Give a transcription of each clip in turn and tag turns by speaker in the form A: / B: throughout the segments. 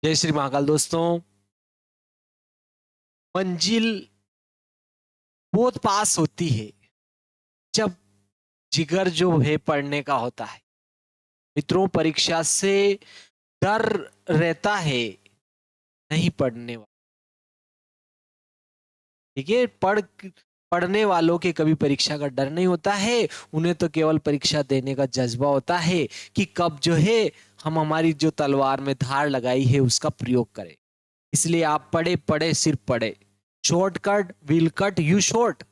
A: जय श्री महाकाल दोस्तों। मंजिल बहुत पास होती है जब जिगर जो है पढ़ने का होता है। मित्रों, परीक्षा से डर रहता है नहीं पढ़ने वाला। ठीक है, पढ़ने वालों के कभी परीक्षा का डर नहीं होता है। उन्हें तो केवल परीक्षा देने का जज्बा होता है कि कब जो है हम हमारी जो तलवार में धार लगाई है उसका प्रयोग करें। इसलिए आप पढ़े पढ़े सिर्फ पढ़े। Shortcut will cut you short.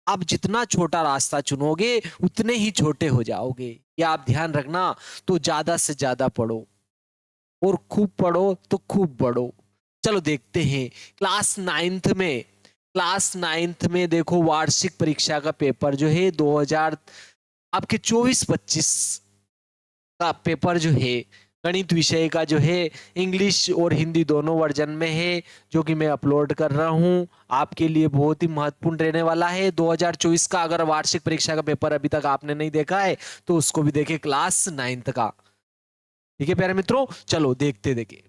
A: आप जितना छोटा रास्ता चुनोगे उतने ही छोटे हो जाओगे, ये आप ध्यान रखना। तो ज्यादा से ज्यादा पढ़ो और खूब पढ़ो तो खूब पढ़ो। चलो देखते हैं क्लास नाइन्थ में देखो, वार्षिक परीक्षा का पेपर जो है 2000 आपके 24-25 का पेपर जो है गणित विषय का जो है इंग्लिश और हिंदी दोनों वर्जन में है, जो कि मैं अपलोड कर रहा हूं। आपके लिए बहुत ही महत्वपूर्ण रहने वाला है 2024 का। अगर वार्षिक परीक्षा का पेपर अभी तक आपने नहीं देखा है तो उसको भी देखें, क्लास 9th का। ठीक है प्यारे मित्रों, चलो देखते देखे।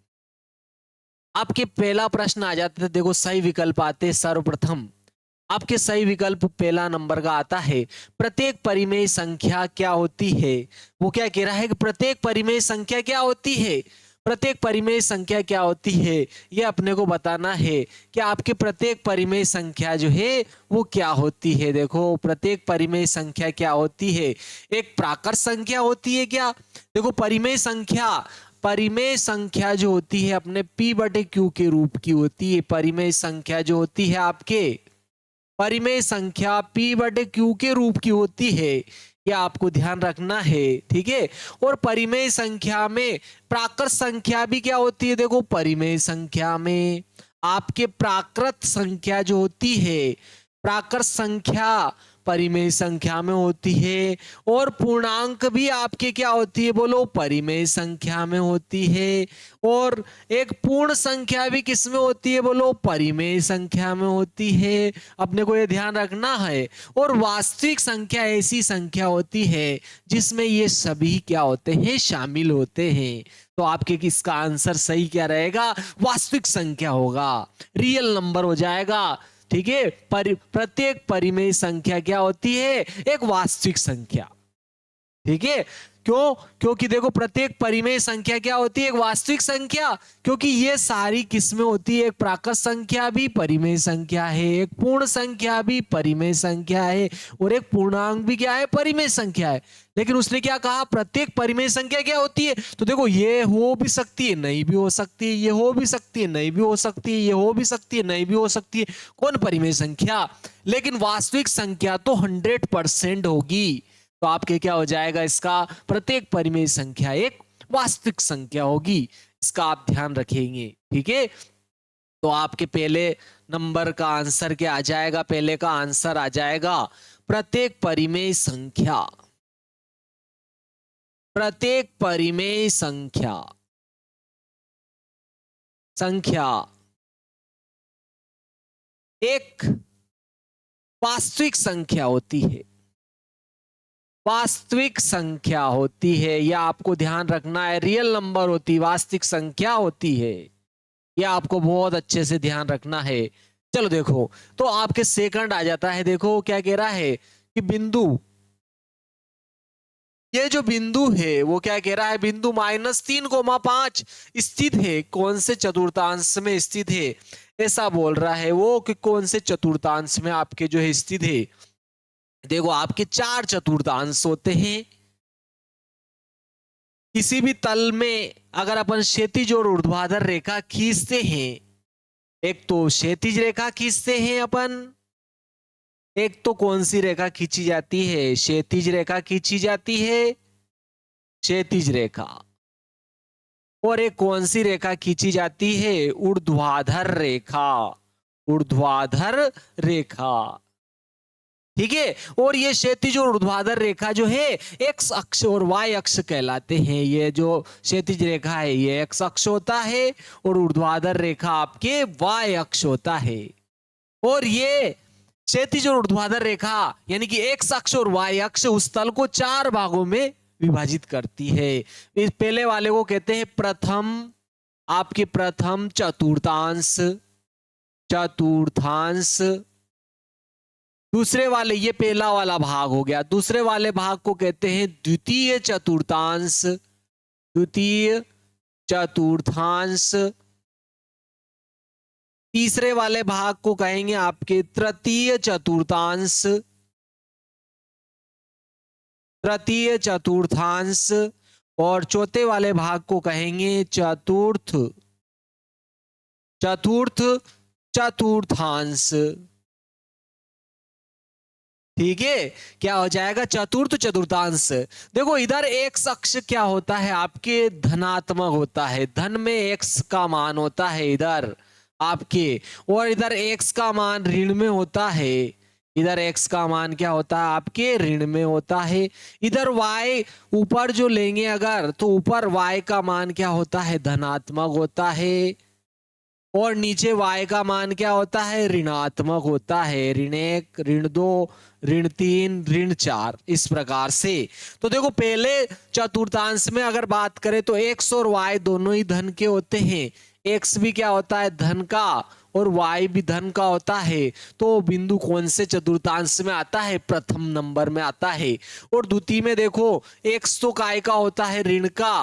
A: आपके पहला प्रश्न आ जाता है, देखो सही विकल्प आते सर्वप्रथम। आपके सही विकल्प पहला नंबर का आता है, प्रत्येक परिमेय संख्या क्या होती है। वो क्या कह रहा है कि प्रत्येक परिमेय संख्या क्या होती है। प्रत्येक परिमेय संख्या क्या होती है ये अपने को बताना है कि आपके प्रत्येक परिमेय संख्या जो है वो क्या होती है। देखो प्रत्येक परिमेय संख्या क्या होती है, एक प्राकृत संख्या होती है क्या। देखो परिमेय संख्या जो होती है अपने p/q के रूप की होती है। परिमेय संख्या जो होती है आपके परिमेय संख्या p/q के रूप की होती है, यह आपको ध्यान रखना है। ठीक है, और परिमेय संख्या में प्राकृत संख्या भी क्या होती है। देखो परिमेय संख्या में आपके प्राकृत संख्या जो होती है, प्राकृत संख्या परिमेय संख्या में होती है, और पूर्णांक भी आपके क्या होती है, बोलो परिमेय संख्या में होती है। और एक पूर्ण संख्या भी किस में होती है, बोलो परिमेय संख्या में होती है। अपने को ये ध्यान रखना है। और वास्तविक संख्या ऐसी संख्या होती है जिसमें ये सभी क्या होते हैं, शामिल होते हैं। तो आपके किसका आंसर सही क्या रहेगा, वास्तविक संख्या होगा, रियल नंबर हो जाएगा। ठीक है, प्रत्येक परिमेय संख्या क्या होती है, एक वास्तविक संख्या। ठीक है, क्यों, क्योंकि देखो प्रत्येक परिमेय संख्या क्या होती है, एक वास्तविक संख्या। क्योंकि ये सारी किस्में होती है, एक प्राकृत संख्या भी परिमेय संख्या है, एक पूर्ण संख्या भी परिमेय संख्या है, और एक पूर्णांक भी क्या है, परिमेय संख्या है। लेकिन उसने क्या कहा, प्रत्येक परिमेय संख्या क्या होती है। तो देखो ये हो भी सकती है, नहीं भी हो सकती है, ये हो भी सकती है, नहीं भी हो सकती है, ये हो भी सकती है, नहीं भी हो सकती है। कौन परिमेय संख्या, लेकिन वास्तविक संख्या तो 100% होगी। तो आपके क्या हो जाएगा, इसका प्रत्येक परिमेय संख्या एक वास्तविक संख्या होगी। इसका आप ध्यान रखेंगे। ठीक है, तो आपके पहले नंबर का आंसर क्या आ जाएगा, पहले का आंसर आ जाएगा प्रत्येक परिमेय संख्या। प्रत्येक परिमेय संख्या एक वास्तविक संख्या होती है। वास्तविक संख्या होती है, यह आपको ध्यान रखना है। रियल नंबर होती, वास्तविक संख्या होती है, यह आपको बहुत अच्छे से ध्यान रखना है। चलो देखो, तो आपके सेकंड आ जाता है। देखो क्या कह रहा है कि बिंदु, ये जो बिंदु है वो क्या कह रहा है, बिंदु -3,5 स्थित है। कौन से चतुर्थांश में स्थित है, ऐसा बोल रहा है वो कि कौन से चतुर्थांश में आपके जो है स्थित है। देखो आपके 4 चतुर्थांश होते हैं। किसी भी तल में अगर अपन क्षैतिज और ऊर्ध्वाधर रेखा खींचते हैं, एक तो क्षैतिज रेखा खींचते हैं अपन, एक तो कौन सी रेखा खींची जाती है, क्षैतिज रेखा खींची जाती है, क्षैतिज रेखा। और एक कौन सी रेखा खींची जाती है, ऊर्ध्वाधर रेखा, ऊर्ध्वाधर रेखा। ठीक है, और ये क्षैतिज और ऊर्ध्वाधर रेखा जो है एक्स अक्ष और वाई अक्ष कहलाते हैं। ये जो क्षैतिज रेखा है ये एक्स अक्ष होता है, और ऊर्ध्वाधर रेखा आपके वाई अक्ष होता है। और ये क्षैतिज और ऊर्ध्वाधर रेखा यानी कि एक्स अक्ष और वाई अक्ष उस तल को 4 भागों में विभाजित करती है। इस पहले वाले को कहते हैं प्रथम आपके प्रथम चतुर्थांश, चतुर्थांश। दूसरे वाले, ये पहला वाला भाग हो गया, दूसरे वाले भाग को कहते हैं द्वितीय चतुर्थांश, द्वितीय चतुर्थांश। तीसरे वाले भाग को कहेंगे आपके तृतीय चतुर्थांश, तृतीय चतुर्थांश। और चौथे वाले भाग को कहेंगे चतुर्थ, चतुर्थ चतुर्थांश। ठीक है, क्या हो जाएगा? चतुर्थ चतुर्थांश। देखो इधर एक्स अक्ष क्या होता है आपके? धनात्मक होता है, धन में एक्स का मान होता है इधर आपके, और इधर एक्स का मान ऋण में होता है, इधर x का मान क्या होता है आपके? ऋण में होता है। इधर y ऊपर जो लेंगे अगर, तो ऊपर y का मान क्या होता है? धनात्मक होता है, और नीचे y का मान क्या होता है? ऋणात्मक होता है। ऋण 1, ऋण 2, ऋण 3, ऋण 4, इस प्रकार से। तो देखो पहले चतुर्थांश में अगर बात करें तो x और y दोनों ही धन के होते हैं, x भी क्या होता है? धन का, और y भी धन का होता है। तो बिंदु कौन से चतुर्थांश में आता है? प्रथम नंबर में आता है। और द्वितीय में देखो x तो काय का होता है? ऋण का,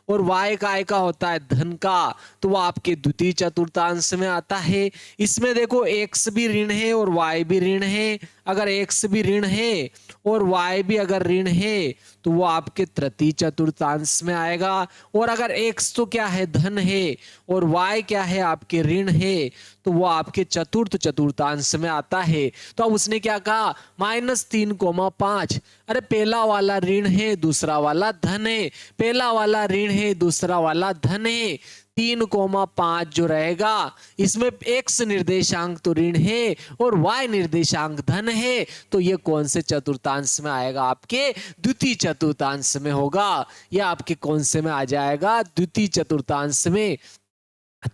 A: और y काय का होता है? धन का, तो वो आपके द्वितीय चतुर्थांश में आता है। इसमें देखो x भी ऋण है और y भी ऋण है। अगर x भी ऋण है और y भी अगर ऋण है तो वो आपके तृतीय चतुर्थांश में आएगा। और अगर x तो क्या है? धन है, और y क्या है? आपके ऋण है, तो वो आपके चतुर्थ चतुर्थांश में आता है। तो अब उसने क्या कहा? -3,5। अरे पहला वाला ऋण है, दूसरा वाला धन है, पहला वाला ऋण है, दूसरा वाला धन है। 3,5 जो रहेगा इसमें x निर्देशांक तो ऋण है और y निर्देशांक धन है, तो ये कौन से चतुर्थांश में आएगा? आपके द्वितीय चतुर्थांश में होगा। यह आपके कौन से में आ जाएगा? द्वितीय चतुर्थांश में।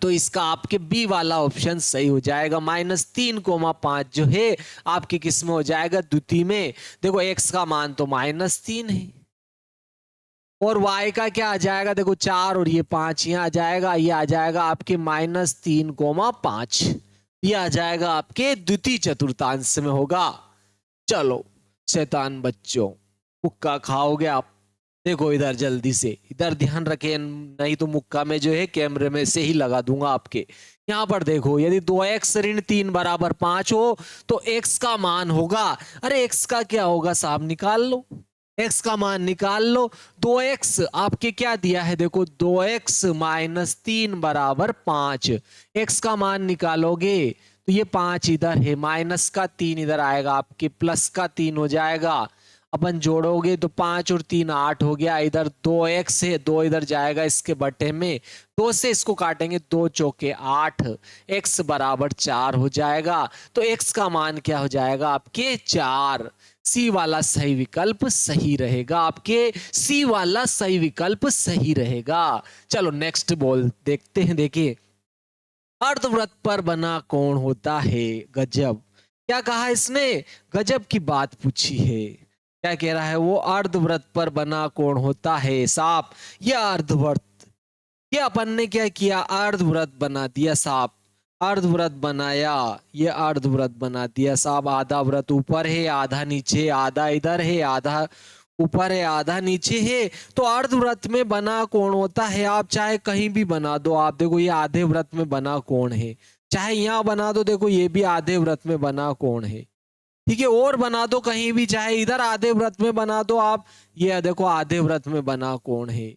A: तो इसका आपके बी वाला ऑप्शन सही हो जाएगा। -3,5 जो है आपके किस में हो जाएगा? द्वितीय में। देखो x का मान तो -3 है, और y का क्या आ जाएगा? देखो 4 और ये 5 यहाँ आ जाएगा, ये आ जाएगा आपके -3,5, ये आ जाएगा आपके द्वितीय चतुर्थांश में होगा। चलो शैतान बच्चों, मुक्का खाओगे आप। देखो इधर जल्दी से, इधर ध्यान रखें, नहीं तो मुक्का में जो है कैमरे में से ही लगा दूंगा आपके। यहाँ पर देखो, यदि 2x ऋण 3 बराबर 5 हो तो x का मान होगा, अरे x का क्या होगा साहब? निकाल लो, x का मान निकाल लो। 2x आपके क्या दिया है? देखो 2x - 3 बराबर 5। x का मान निकालोगे तो ये 5 इधर है, माइनस का 3 इधर आएगा, आपके प्लस का 3 हो जाएगा। अपन जोड़ोगे तो 5 और 3 8 हो गया। इधर 2x है, 2 इधर जाएगा इसके बटे में, 2 से इसको काटेंगे, 2 चौके 8, x बराबर 4 हो जाएगा। तो x का मान क्या हो जाएगा? आपके 4। सी वाला सही विकल्प सही रहेगा, आपके सी वाला सही विकल्प सही रहेगा। चलो नेक्स्ट बॉल देखते हैं। देखिए, अर्धवृत्त पर बना कोण होता है गजब। क्या कहा इसने? गजब की बात पूछी है। क्या कह रहा है वो? अर्धवृत्त पर बना कोण होता है साहब या अर्धवृत्त। ये अपन ने क्या किया? अर्धवृत्त बना दिया साहब, अर्धवृत्त बनाया, ये अर्धवृत्त बना दिया साहब। आधा वृत्त ऊपर है, आधा नीचे, आधा इधर है, आधा ऊपर है, आधा नीचे है। तो अर्धवृत्त में बना कोण होता है, आप चाहे कहीं भी बना दो। आप देखो ये आधे वृत्त में बना कोण है, चाहे यहाँ बना दो, देखो ये भी आधे वृत्त में बना कोण है, ठीक है। और बना दो कहीं भी, चाहे इधर आधे वृत्त में बना दो आप, ये देखो आधे वृत्त में बना कोण है।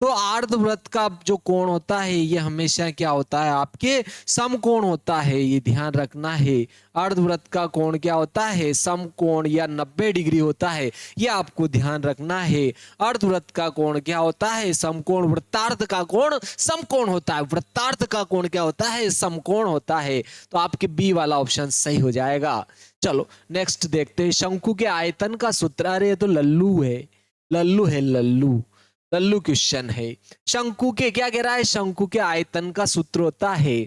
A: तो अर्धवृत्त का जो कोण होता है ये हमेशा क्या होता है? आपके समकोण होता है, ये ध्यान रखना है। अर्धवृत्त का कोण क्या होता है? समकोण या 90 डिग्री होता है, ये आपको ध्यान रखना है। अर्धवृत्त का कोण क्या होता है? समकोण। वृत्तार्थ का कोण समकोण होता है, वृत्तार्थ का कोण क्या होता है? समकोण होता है। तो आपके बी वाला ऑप्शन सही हो जाएगा। चलो नेक्स्ट देखते हैं। शंकु के आयतन का सूत्र, अरे ये तो लल्लू है, लल्लू है, लल्लू लल्लू क्वेश्चन है। शंकु के क्या कह रहा है? शंकु के आयतन का सूत्र होता है,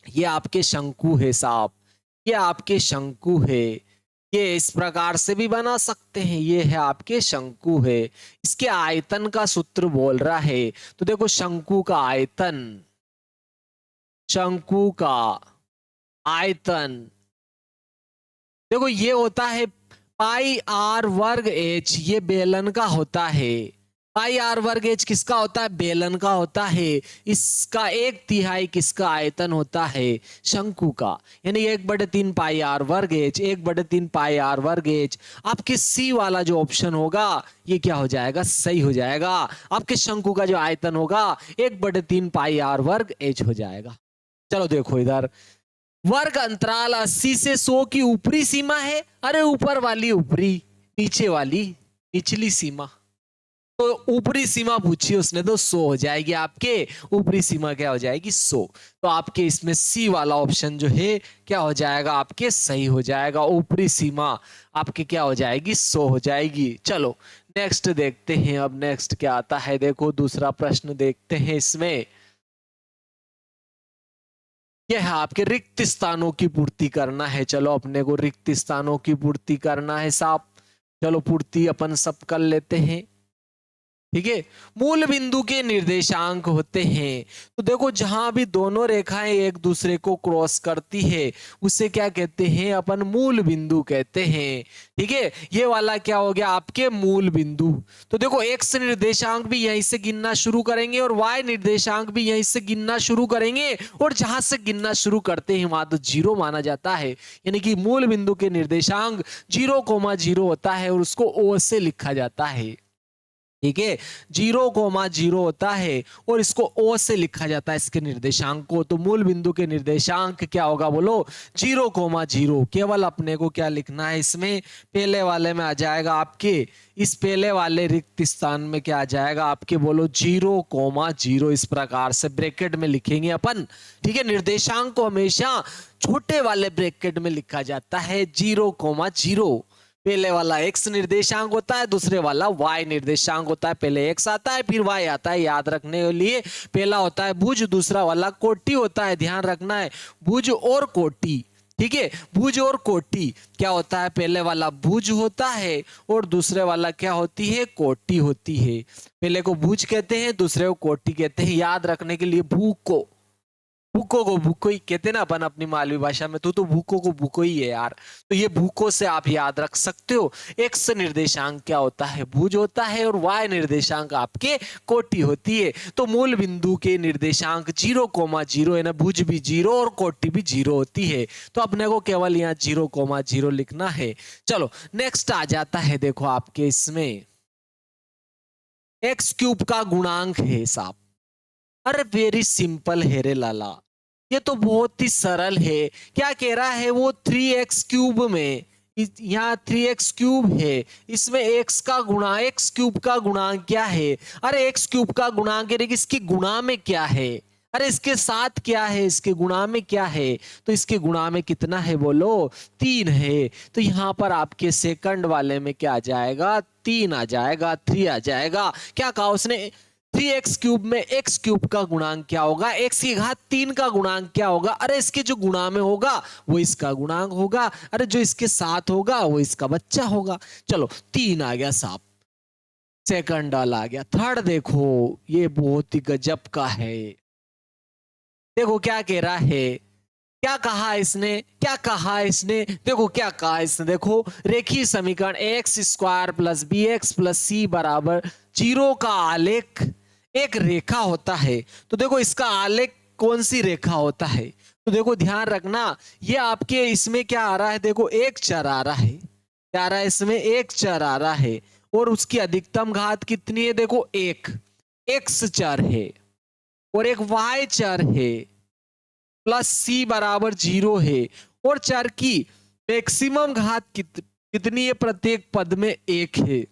A: ये आपके शंकु है साहब, ये आपके शंकु है। ये इस प्रकार से भी बना सकते हैं, ये है आपके शंकु है। इसके आयतन का सूत्र बोल रहा है, तो देखो शंकु का आयतन, शंकु का आयतन, देखो ये होता है पाई आर वर्ग एच, ये बेलन का होता है। पाई आर वर्ग एच किसका होता है? बेलन का होता है। इसका 1/3 किसका आयतन होता है? शंकु का। यानी 1/3 पाई आर वर्ग एच, 1/3 पाई आर वर्ग एच। आपके सी वाला जो ऑप्शन होगा ये क्या हो जाएगा? सही हो जाएगा। आपके शंकु का जो आयतन होगा 1/3 पाई आर वर्ग एच हो जाएगा। चलो देखो इधर, वर्ग अंतराल 80 से 100 की ऊपरी सीमा है। अरे ऊपर वाली ऊपरी, नीचे वाली निचली सीमा। तो ऊपरी सीमा पूछी उसने तो 100 हो जाएगी। आपके ऊपरी सीमा क्या हो जाएगी? 100। तो आपके इसमें सी वाला ऑप्शन जो है क्या हो जाएगा? आपके सही हो जाएगा। ऊपरी सीमा आपके क्या हो जाएगी? 100 हो जाएगी। चलो नेक्स्ट देखते हैं। अब नेक्स्ट क्या आता है? देखो दूसरा प्रश्न देखते हैं। इसमें यह है आपके रिक्त स्थानों की पूर्ति करना है। चलो अपने को रिक्त स्थानों की पूर्ति करना है साहब। चलो पूर्ति अपन सब कर लेते हैं। ठीक है, मूल बिंदु के निर्देशांक होते हैं। तो देखो जहां भी दोनों रेखाएं एक दूसरे को क्रॉस करती है उसे क्या कहते हैं? अपन मूल बिंदु कहते हैं। ठीक है, ये वाला क्या हो गया? आपके मूल बिंदु। तो देखो एक्स निर्देशांक भी यहीं से गिनना शुरू करेंगे और वाई निर्देशांक भी यहीं से गिनना शुरू करेंगे, और जहां से गिनना शुरू करते हैं वहां तो 0 माना जाता है। यानी कि मूल बिंदु के निर्देशांक 0,0 होता है और उसको ओ से लिखा जाता है। ठीक है, 0,0 होता है और इसको ओ से लिखा जाता है इसके निर्देशांक को। तो मूल बिंदु के निर्देशांक क्या होगा? बोलो 0,0। केवल अपने को क्या लिखना है इसमें? पहले वाले में आ जाएगा आपके, इस पहले वाले रिक्त स्थान में क्या आ जाएगा आपके? बोलो 0,0। इस प्रकार से ब्रैकेट में लिखेंगे अपन। ठीक है, निर्देशांक को हमेशा छोटे वाले ब्रैकेट में लिखा जाता है 0,0। पहले वाला x निर्देशांक होता है, दूसरे वाला y निर्देशांक होता है। पहले x आता है फिर y आता है, याद रखने के लिए। पहला होता है भुज, दूसरा वाला कोटि होता है। ध्यान रखना है, भुज और कोटि। ठीक है, भुज और कोटि क्या होता है? पहले वाला भुज होता है और दूसरे वाला क्या होती है? कोटि होती है। पहले को भुज कहते हैं, दूसरे को कोटि कहते हैं। याद रखने के लिए भूको, भूको को भूको ही कहते ना अपन अपनी मालवी भाषा में। तो भूको को भूको ही है यार। तो ये भूको से आप याद रख सकते हो। एक्स निर्देशांक क्या होता है? भुज होता है और वाई निर्देशांक आपके कोटि होती है। तो मूल बिंदु के निर्देशांक 0,0 है ना, भुज भी 0 और कोटि भी 0 होती है। तो अपने को केवल यहाँ 0,0 लिखना है। चलो नेक्स्ट आ जाता है। देखो आपके इसमें x³ का गुणांक है साहब। अरे वेरी सिंपल है रे लाला, ये तो बहुत ही सरल है। क्या कह रहा है वो? 3x³ में, यहाँ 3x³ है, इसमें x³ का गुणांक क्या है? अरे x³ का गुणांक है, इसकी गुणा में क्या है? अरे इसके साथ क्या है? इसके गुणा में क्या है? तो इसके गुणा में कितना है? बोलो 3 है। तो यहाँ पर आपके सेकंड वाले में क्या आ जाएगा? 3 आ जाएगा, 3 आ जाएगा। क्या कहा उसने? 3x³ में x³ का गुणांक क्या होगा? x³ का गुणांक क्या होगा? अरे इसके जो गुणा में होगा वो इसका गुणांक होगा। अरे जो इसके साथ होगा वो इसका बच्चा होगा। चलो 3 आ गया साहब, सेकंड आ गया। थर्ड देखो, ये बहुत ही गजब का है। देखो क्या कह रहा है, क्या कहा इसने? क्या कहा इसने? देखो क्या कहा इसने, देखो रेखीय समीकरण x² + bx + c = 0 का आलेख एक रेखा होता है। तो देखो इसका आलेख कौन सी रेखा होता है? तो देखो ध्यान रखना, ये आपके इसमें क्या आ रहा है? देखो एक चर आ रहा है। क्या आ रहा है इसमें? एक चर आ रहा है और उसकी अधिकतम घात कितनी है? देखो एक x चर है और एक y चर है, प्लस c = 0 है, और चर की मैक्सिमम घात कितनी है? प्रत्येक पद में 1 है।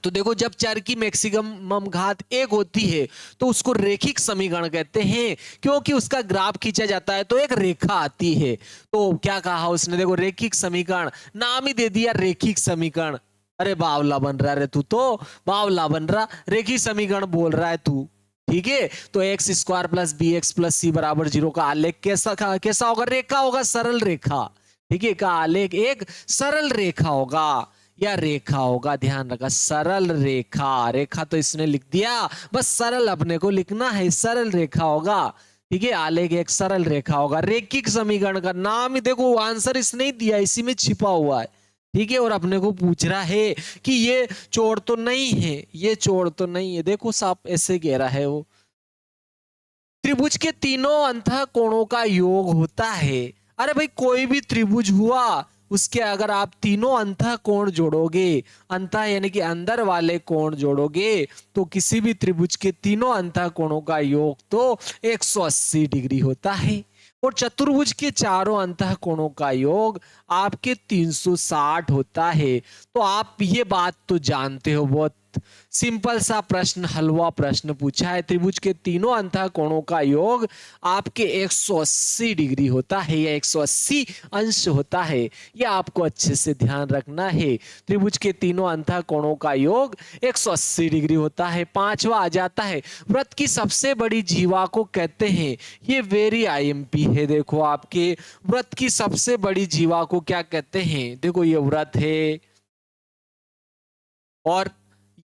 A: तो देखो जब चर की मैक्सिमम घात 1 होती है तो उसको रेखिक समीकरण कहते हैं, क्योंकि उसका ग्राफ खींचा जाता है तो एक रेखा आती है। तो क्या कहा उसने? देखो रेखिक समीकरण, नाम ही दे दिया रेखिक समीकरण। अरे बावला बन रहा रे तू, तो बावला बन रहा, रेखिक समीकरण बोल रहा है तू। ठीक है, तो x² + bx + c = 0 का आलेख कैसा होगा? रेखा होगा, सरल रेखा। ठीक है, का आलेख एक सरल रेखा होगा या रेखा होगा। ध्यान रखा, सरल रेखा। रेखा तो इसने लिख दिया, बस सरल अपने को लिखना है, सरल रेखा होगा। ठीक है, आलेख एक सरल रेखा होगा। रेखिक समीकरण का नाम ही देखो, आंसर इसने ही दिया, इसी में छिपा हुआ है। ठीक है, और अपने को पूछ रहा है कि ये चौड़ तो नहीं है, ये चौड़ तो नहीं है। देखो साफ ऐसे कह रहा है वो, त्रिभुज के तीनों अंतः कोणों का योग होता है। अरे भाई, कोई भी त्रिभुज हुआ, उसके अगर आप तीनों अंतः कोण जोड़ोगे, अंतः यानी कि अंदर वाले कोण जोड़ोगे, तो किसी भी त्रिभुज के तीनों अंतः कोणों का योग तो 180 डिग्री होता है। और चतुर्भुज के चारों अंतः कोणों का योग आपके 360 होता है। तो आप ये बात तो जानते हो, बहुत सिंपल सा प्रश्न, हलवा प्रश्न पूछा है। त्रिभुज के तीनों अंतः कोणों का योग आपके 180 डिग्री होता है या 180 अंश होता है। यह आपको अच्छे से ध्यान रखना है। त्रिभुज के तीनों अंतः कोणों का योग 180 डिग्री होता है। पांचवा आ जाता है, वृत्त की सबसे बड़ी जीवा को कहते हैं। ये वेरी आईएमपी है। देखो, आपके वृत्त की सबसे बड़ी जीवा को क्या कहते हैं? देखो, ये वृत्त है और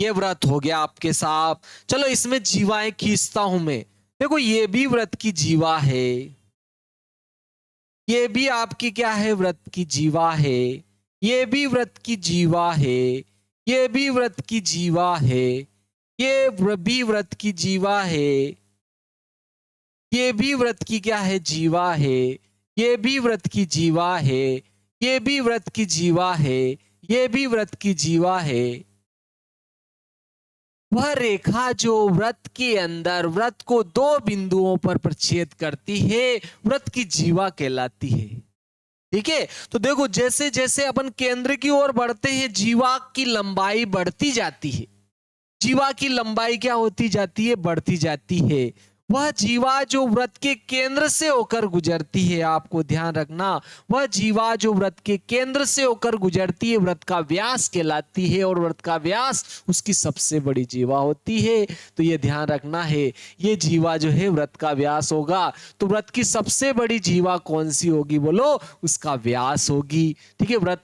A: ये व्रत हो गया आपके साथ। चलो, इसमें जीवाएं खींचता हूं मैं। देखो, ये भी व्रत की जीवा है, ये भी आपकी क्या है? व्रत की जीवा है। ये भी व्रत की जीवा है, ये भी व्रत की जीवा है, ये भी व्रत की जीवा है, ये भी व्रत की क्या है? जीवा है। ये भी व्रत की जीवा है, ये भी व्रत की जीवा है, ये भी व्रत की जीवा है। वह रेखा जो वृत्त के अंदर वृत्त को दो बिंदुओं पर प्रच्छेद करती है, वृत्त की जीवा कहलाती है। ठीक है, तो देखो, जैसे जैसे अपन केंद्र की ओर बढ़ते हैं, जीवा की लंबाई बढ़ती जाती है। जीवा की लंबाई क्या होती जाती है? बढ़ती जाती है। वह जीवा जो वृत्त के केंद्र से होकर गुजरती है, आपको ध्यान रखना, वह जीवा जो वृत्त के केंद्र से होकर गुजरती है, वृत्त का व्यास कहलाती है। और वृत्त का व्यास उसकी सबसे बड़ी जीवा होती है। तो ये ध्यान रखना है, ये जीवा जो है वृत्त का व्यास होगा। तो वृत्त की सबसे बड़ी जीवा कौन सी होगी? बोलो, उसका व्यास होगी। ठीक है, वृत्त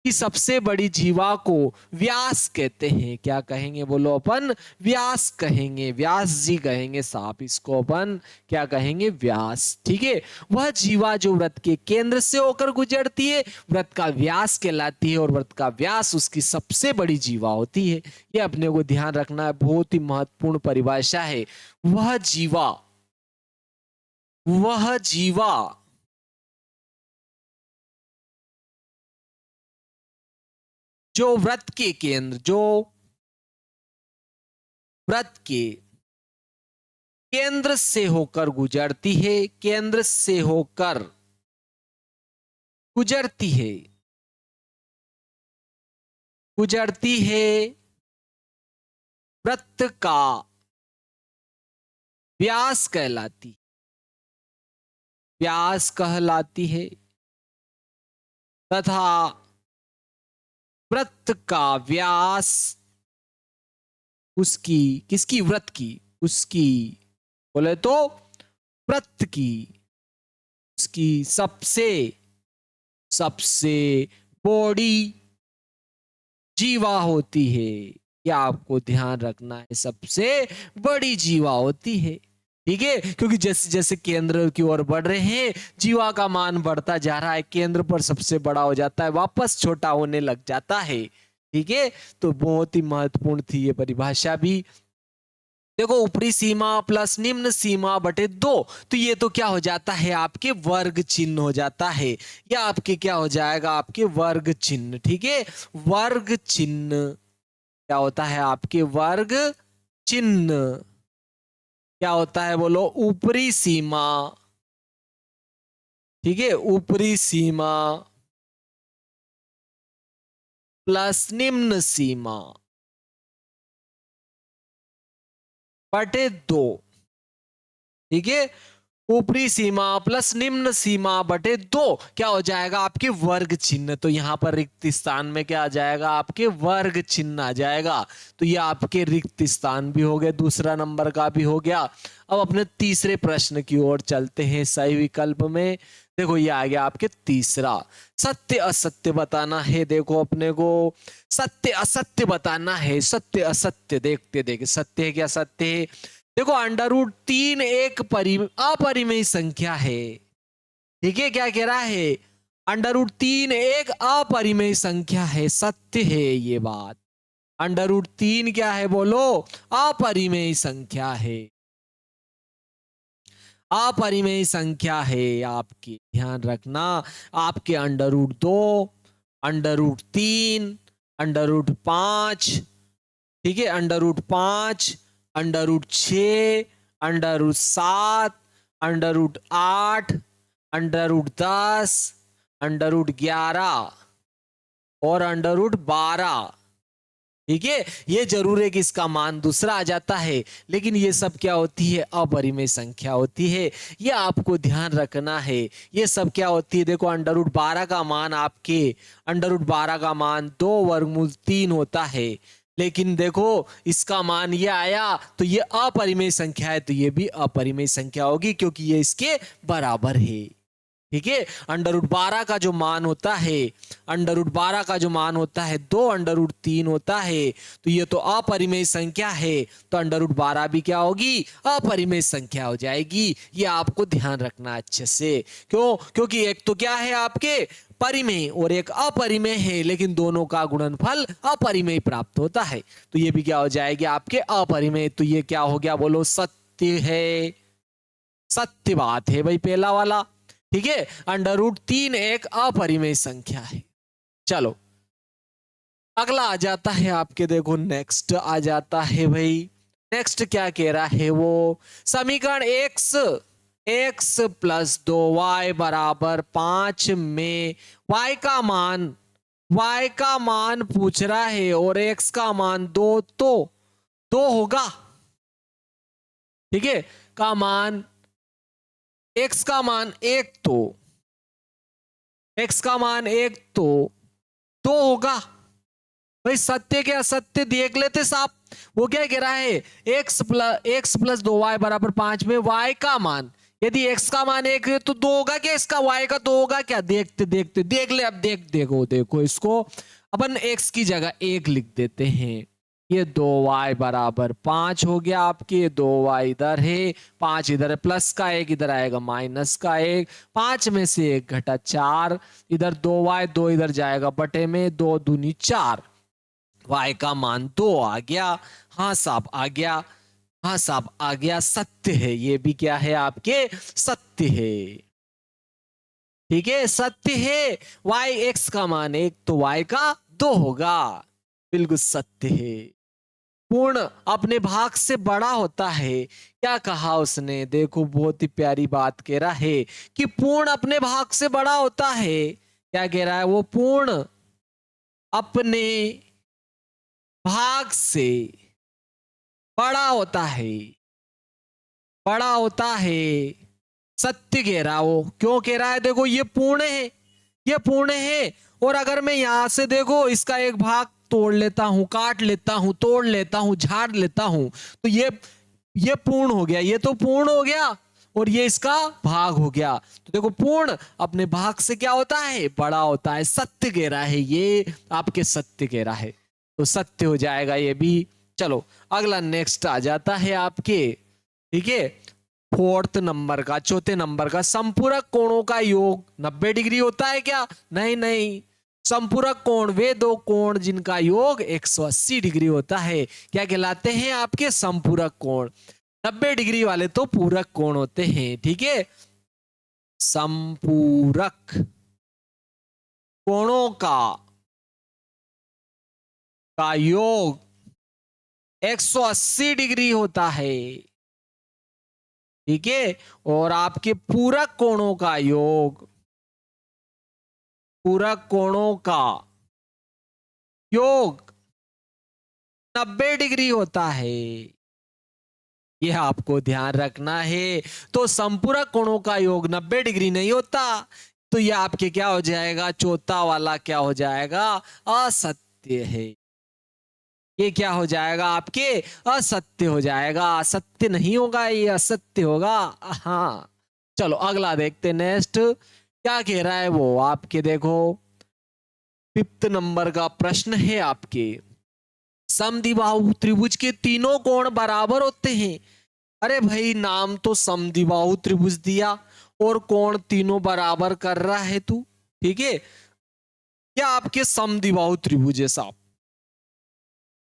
A: की सबसे बड़ी जीवा को व्यास कहते हैं। क्या कहेंगे? बोलो, अपन व्यास कहेंगे, व्यास जी कहेंगे साहब इसको, अपन क्या कहेंगे? व्यास। ठीक है, वह जीवा जो वृत्त के केंद्र से होकर गुजरती है, वृत्त का व्यास कहलाती है। और वृत्त का व्यास उसकी सबसे बड़ी जीवा होती है। यह अपने को ध्यान रखना है, बहुत ही महत्वपूर्ण परिभाषा है। वह जीवा, वह जीवा जो वृत्त के केंद्र, जो वृत्त के केंद्र से होकर गुजरती है, केंद्र से होकर गुजरती है, गुजरती है, वृत्त का व्यास कहलाती, व्यास कहलाती है। तथा वृत्त का व्यास उसकी, किसकी? वृत्त की, उसकी, बोले तो वृत्त की, उसकी सबसे सबसे बड़ी जीवा होती है। क्या आपको ध्यान रखना है, सबसे बड़ी जीवा होती है। ठीक है, क्योंकि जैसे जैसे केंद्र की ओर बढ़ रहे हैं, जीवा का मान बढ़ता जा रहा है, केंद्र पर सबसे बड़ा हो जाता है, वापस छोटा होने लग जाता है। ठीक है, तो बहुत ही महत्वपूर्ण थी ये परिभाषा भी। देखो, ऊपरी सीमा प्लस निम्न सीमा बटे 2, तो ये तो क्या हो जाता है? आपके वर्ग चिन्ह हो जाता है। या आपके क्या हो जाएगा? आपके वर्ग चिन्ह। ठीक है, वर्ग चिन्ह क्या होता है? आपके वर्ग चिन्ह क्या होता है? बोलो, ऊपरी सीमा। ठीक है, ऊपरी सीमा प्लस निम्न सीमा बटे 2। ठीक है, ऊपरी सीमा प्लस निम्न सीमा बटे 2 क्या हो जाएगा? आपके वर्ग चिन्ह। तो यहां पर रिक्त स्थान में क्या आ जाएगा? आपके वर्ग चिन्ह आ जाएगा। तो ये आपके रिक्त स्थान भी हो गए, दूसरा नंबर का भी हो गया। अब अपने तीसरे प्रश्न की ओर चलते हैं। सही विकल्प में देखो, ये आ गया आपके तीसरा, सत्य असत्य बताना है। देखो, अपने को सत्य असत्य बताना है, सत्य असत्य। देखते देखते, सत्य है क्या? सत्य है। देखो √3 एक अपरिमेय संख्या है। ठीक है, क्या कह रहा है, √3 एक अपरिमेय संख्या है, सत्य है ये बात। √3 क्या है बोलो, अपरिमेय संख्या है, अपरिमेय संख्या है आपकी, ध्यान रखना। आपके √2, √3, √5, ठीक है, √5, √6, √7, √8, √10, √11 और √12। ठीक है, ये जरूर है कि इसका मान दूसरा आ जाता है, लेकिन ये सब क्या होती है, अपरिमेय संख्या होती है, ये आपको ध्यान रखना है। ये सब क्या होती है, देखो √12 का मान आपके, √12 का मान 2√3 होता है, लेकिन देखो इसका मान ये आया तो ये अपरिमेय संख्या है, तो ये भी अपरिमेय संख्या होगी क्योंकि ये इसके बराबर है। ठीक है, √12 का जो मान होता है, √12 का जो मान होता है 2√3 होता है, तो ये तो अपरिमेय संख्या है, तो √12 भी क्या होगी, अपरिमेय संख्या हो जाएगी। ये आपको ध्यान रखना अच्छे से। क्यों, क्योंकि एक तो क्या है आपके परिमेय और एक अपरिमेय है, लेकिन दोनों का गुणनफल अपरिमेय प्राप्त होता है, तो ये भी क्या हो जाएगी आपके अपरिमेय। तो ये क्या हो गया बोलो, सत्य है, सत्य बात है भाई पहला वाला। ठीक है, √3 एक अपरिमेय संख्या है। चलो अगला आ जाता है आपके, देखो नेक्स्ट आ जाता है भाई, नेक्स्ट क्या कह रहा है वो, समीकरण x + 2y = 5 में y का मान पूछ रहा है और x का मान 2, तो 2 होगा। ठीक है, का मान, x का मान 1, तो x का मान 1 तो 2 होगा। भाई सत्य के असत्य देख लेते साहब। वो क्या कह रहा है, x + 2y = 5 में y का मान, यदि x का मान 1 है तो 2 होगा क्या, इसका y का 2 होगा क्या, देखते देखते देख ले। अब देखो इसको अपन x की जगह 1 लिख देते हैं। ये 2y = 5 हो गया आपके, 2y इधर है, 5 इधर है, प्लस का 1 इधर आएगा, माइनस का 1, 5 में से 1 घटा 4, इधर 2y, 2 इधर जाएगा बटे में, 2 दूनी 4, y का मान 2 आ गया। हाँ साहब आ गया, हाँ साहब आ गया, सत्य है, ये भी क्या है आपके, सत्य है। ठीक है, सत्य है, x का मान 1 तो y का 2 होगा, बिल्कुल सत्य है। पूर्ण अपने भाग से बड़ा होता है, क्या कहा उसने, देखो बहुत ही प्यारी बात कह रहा है कि पूर्ण अपने भाग से बड़ा होता है। क्या कह रहा है वो, पूर्ण अपने भाग से बड़ा होता है, बड़ा होता है, सत्य कह रहा वो। क्यों कह रहा है, देखो ये पूर्ण है, ये पूर्ण है, और अगर मैं यहां से देखो इसका एक भाग तोड़ लेता हूं, काट लेता हूं, तोड़ लेता हूं, झाड़ लेता हूं, तो ये पूर्ण हो गया, ये तो पूर्ण हो गया और ये इसका भाग हो गया। तो देखो पूर्ण अपने भाग से क्या होता है, बड़ा होता है, सत्य कह रहा है, ये आपके सत्य कह रहा है, तो सत्य हो जाएगा ये भी। चलो अगला नेक्स्ट आ जाता है आपके, ठीक है, चौथे नंबर का, संपूरक कोणों का योग 90 डिग्री होता है क्या, नहीं, संपूरक कोण वे दो कोण जिनका योग 180 डिग्री होता है, क्या कहलाते हैं आपके, संपूरक कोण। 90 डिग्री वाले तो पूरक कोण होते हैं। ठीक है, संपूरक कोणों का योग 180 डिग्री होता है। ठीक है, और आपके पूरक कोणों का योग, पूरक कोणों का योग 90 डिग्री होता है, यह आपको ध्यान रखना है। तो संपूरक कोणों का योग 90 डिग्री नहीं होता, तो यह आपके क्या हो जाएगा, चौथा वाला क्या हो जाएगा, असत्य है। ये क्या हो जाएगा आपके, असत्य हो जाएगा, सत्य नहीं होगा, ये असत्य होगा। हाँ चलो अगला देखते, नेक्स्ट क्या कह रहा है वो आपके, देखो 5th नंबर का प्रश्न है आपके, समद्विबाहु त्रिभुज के तीनों कोण बराबर होते हैं, अरे भाई नाम तो समद्विबाहु त्रिभुज दिया और कोण तीनों बराबर कर रहा है तू, ठीक है। क्या आपके समद्विबाहु त्रिभुज है साहब,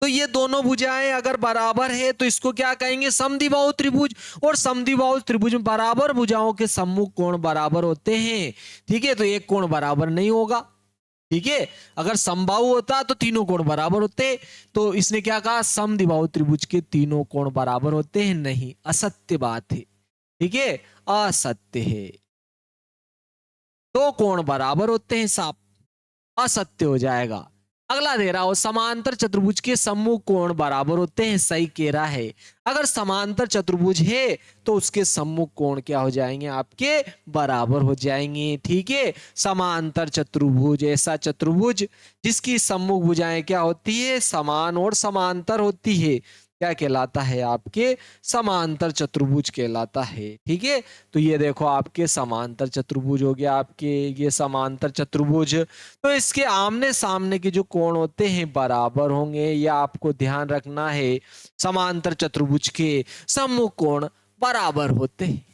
A: तो ये दोनों भुजाएं अगर बराबर है तो इसको क्या कहेंगे, समद्विबाहु त्रिभुज। और समद्विबाहु त्रिभुज में बराबर भुजाओं के सम्मुख कोण बराबर होते हैं, ठीक है। तो एक कोण बराबर नहीं होगा, ठीक है। अगर समबाहु होता तो तीनों कोण बराबर होते। तो इसने क्या कहा, समद्विबाहु त्रिभुज के तीनों कोण बराबर होते हैं, नहीं, असत्य बात है, ठीक है, असत्य है। दो कोण बराबर होते हैं साहब, असत्य हो जाएगा। अगला दे रहा हो, समांतर चतुर्भुज के सम्मुख कोण बराबर होते हैं, सही कह रहा है। अगर समांतर चतुर्भुज है तो उसके सम्मुख कोण क्या हो जाएंगे, आपके बराबर हो जाएंगे, ठीक है। समांतर चतुर्भुज ऐसा चतुर्भुज जिसकी सम्मुख भुजाएं क्या होती है, समान और समांतर होती है, क्या कहलाता है, आपके समांतर चतुर्भुज कहलाता है, ठीक है। तो ये देखो आपके समांतर चतुर्भुज हो गया, आपके ये समांतर चतुर्भुज। तो इसके आमने सामने के जो कोण होते हैं बराबर होंगे, या आपको ध्यान रखना है। समांतर चतुर्भुज के सम्मुख कोण बराबर होते हैं,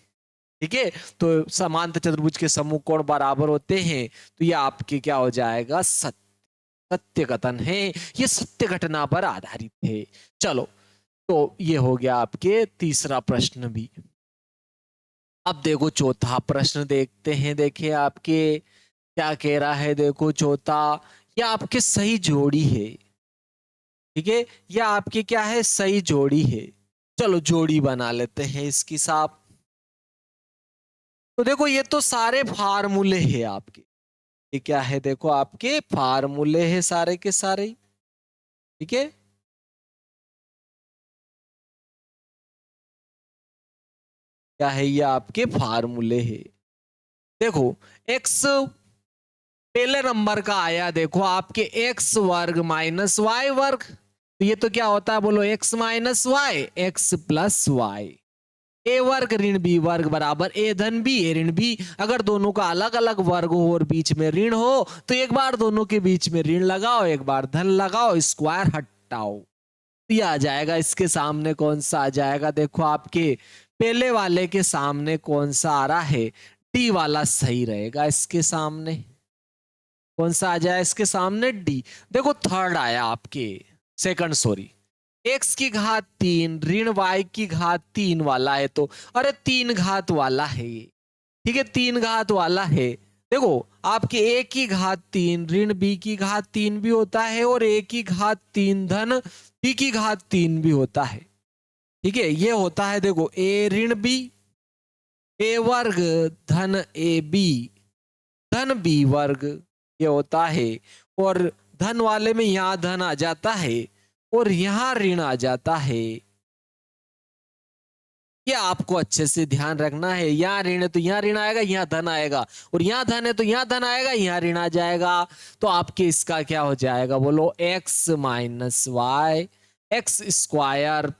A: ठीक है। तो समांतर चतुर्भुज के सम्मुख कोण बराबर होते हैं, तो ये आपके क्या हो जाएगा, सत्य कथन है, ये सत्य घटना पर आधारित है। चलो, तो ये हो गया आपके तीसरा प्रश्न भी। अब देखो चौथा प्रश्न देखते हैं। देखिए आपके क्या कह रहा है, देखो चौथा, ये आपके सही जोड़ी है, ठीक है। ये आपके क्या है, सही जोड़ी है। चलो जोड़ी बना लेते हैं इसकी साहब। तो देखो ये तो सारे फार्मूले हैं आपके, ये क्या है, देखो आपके फार्मूले हैं सारे के सारे, ठीक है। क्या है, ये आपके फार्मूले हैं। देखो x पहले नंबर का आया, देखो आपके एक्स वर्ग माइनस वाई वर्ग, तो ये तो क्या होता है, बोलो x minus Y, X plus Y. A वर्ग ऋण बी वर्ग बराबर ए धन बी ए ऋण बी। अगर दोनों का अलग अलग वर्ग हो और बीच में ऋण हो तो एक बार दोनों के बीच में ऋण लगाओ, एक बार धन लगाओ, स्क्वायर हटाओ, ये आ जाएगा। इसके सामने कौन सा आ जाएगा, देखो आपके पहले वाले के सामने कौन सा आ रहा है, डी वाला सही रहेगा। इसके सामने कौन सा आ जाए, इसके सामने डी। देखो थर्ड आया आपके, सेकंड सॉरी, x की घात 3 ऋण y की घात 3 वाला है, तो अरे 3 घात वाला है ये, ठीक है, 3 घात वाला है। देखो आपके a की घात 3 ऋण b की घात 3 भी होता है, और a की घात 3 धन b की घात 3 भी होता है, ठीक है। ये होता है, देखो a ऋण b, a वर्ग धन ए बी धन b वर्ग, ये होता है। और धन वाले में यहां धन आ जाता है और यहां ऋण आ जाता है, ये आपको अच्छे से ध्यान रखना है। यहाँ ऋण है तो यहाँ ऋण आएगा, यहाँ धन आएगा, और यहाँ धन है तो यहाँ धन आएगा, यहाँ ऋण आ जाएगा। तो आपके इसका क्या हो जाएगा, बोलो x minus Y x square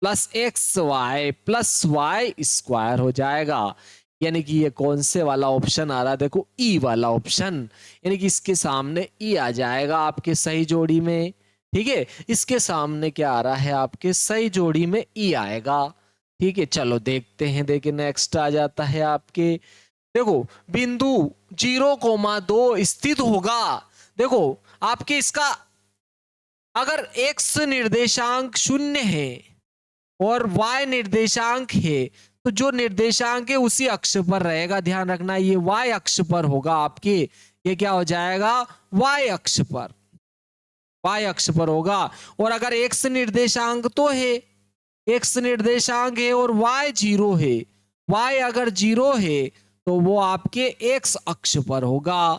A: plus x y plus y square हो जाएगा। यानी कि ये कौन से वाला ऑप्शन आ रहा है, देखो ई वाला ऑप्शन, यानी कि इसके सामने ई आ जाएगा आपके सही जोड़ी में, ठीक है। इसके सामने क्या आ रहा है, आपके सही जोड़ी में ई आएगा, ठीक है। चलो देखते हैं, देखिए नेक्स्ट आ जाता है आपके, देखो बिंदु 0,2 स्थित होगा। देखो आपके इसका अगर x निर्देशांक 0 है और y निर्देशांक है, तो जो निर्देशांक है उसी अक्ष पर रहेगा, ध्यान रखना, ये y अक्ष पर होगा आपके, ये क्या हो जाएगा, y अक्ष पर, y अक्ष पर होगा। और अगर x निर्देशांक तो है, x निर्देशांक है और y 0 है, y अगर 0 है तो वो आपके x अक्ष पर होगा।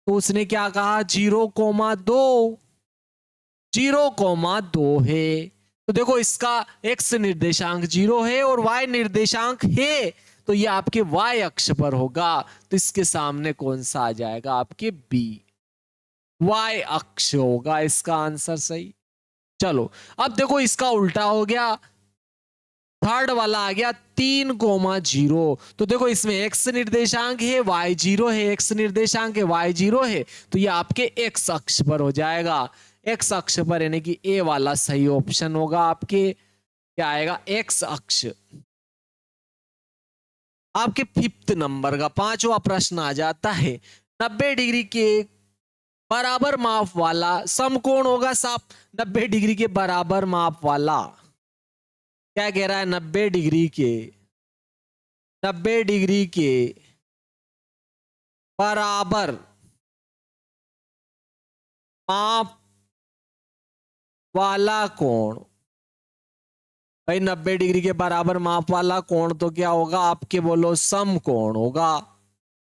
A: तो उसने क्या कहा, 0,2 0,2 है। तो देखो इसका x निर्देशांक 0 है और y निर्देशांक है, तो ये आपके y अक्ष पर होगा। तो इसके सामने कौन सा आ जाएगा, आपके b, y अक्ष होगा इसका आंसर सही। चलो अब देखो इसका उल्टा हो गया, थर्ड वाला आ गया 3,0। तो देखो इसमें x निर्देशांक है, y 0 है, x निर्देशांक है, y 0 है, तो ये आपके x अक्ष पर हो जाएगा, x अक्ष पर, यानी कि ए वाला सही ऑप्शन होगा आपके, क्या आएगा, x अक्ष। आपके 5th नंबर का 5वां प्रश्न आ जाता है। 90 डिग्री के बराबर माप वाला समकोण होगा साहब। 90 डिग्री के बराबर माप वाला क्या कह रहा है? 90 डिग्री के बराबर माप वाला कोण। भाई 90 डिग्री के बराबर माप वाला कोण तो क्या होगा आपके? बोलो समकोण होगा।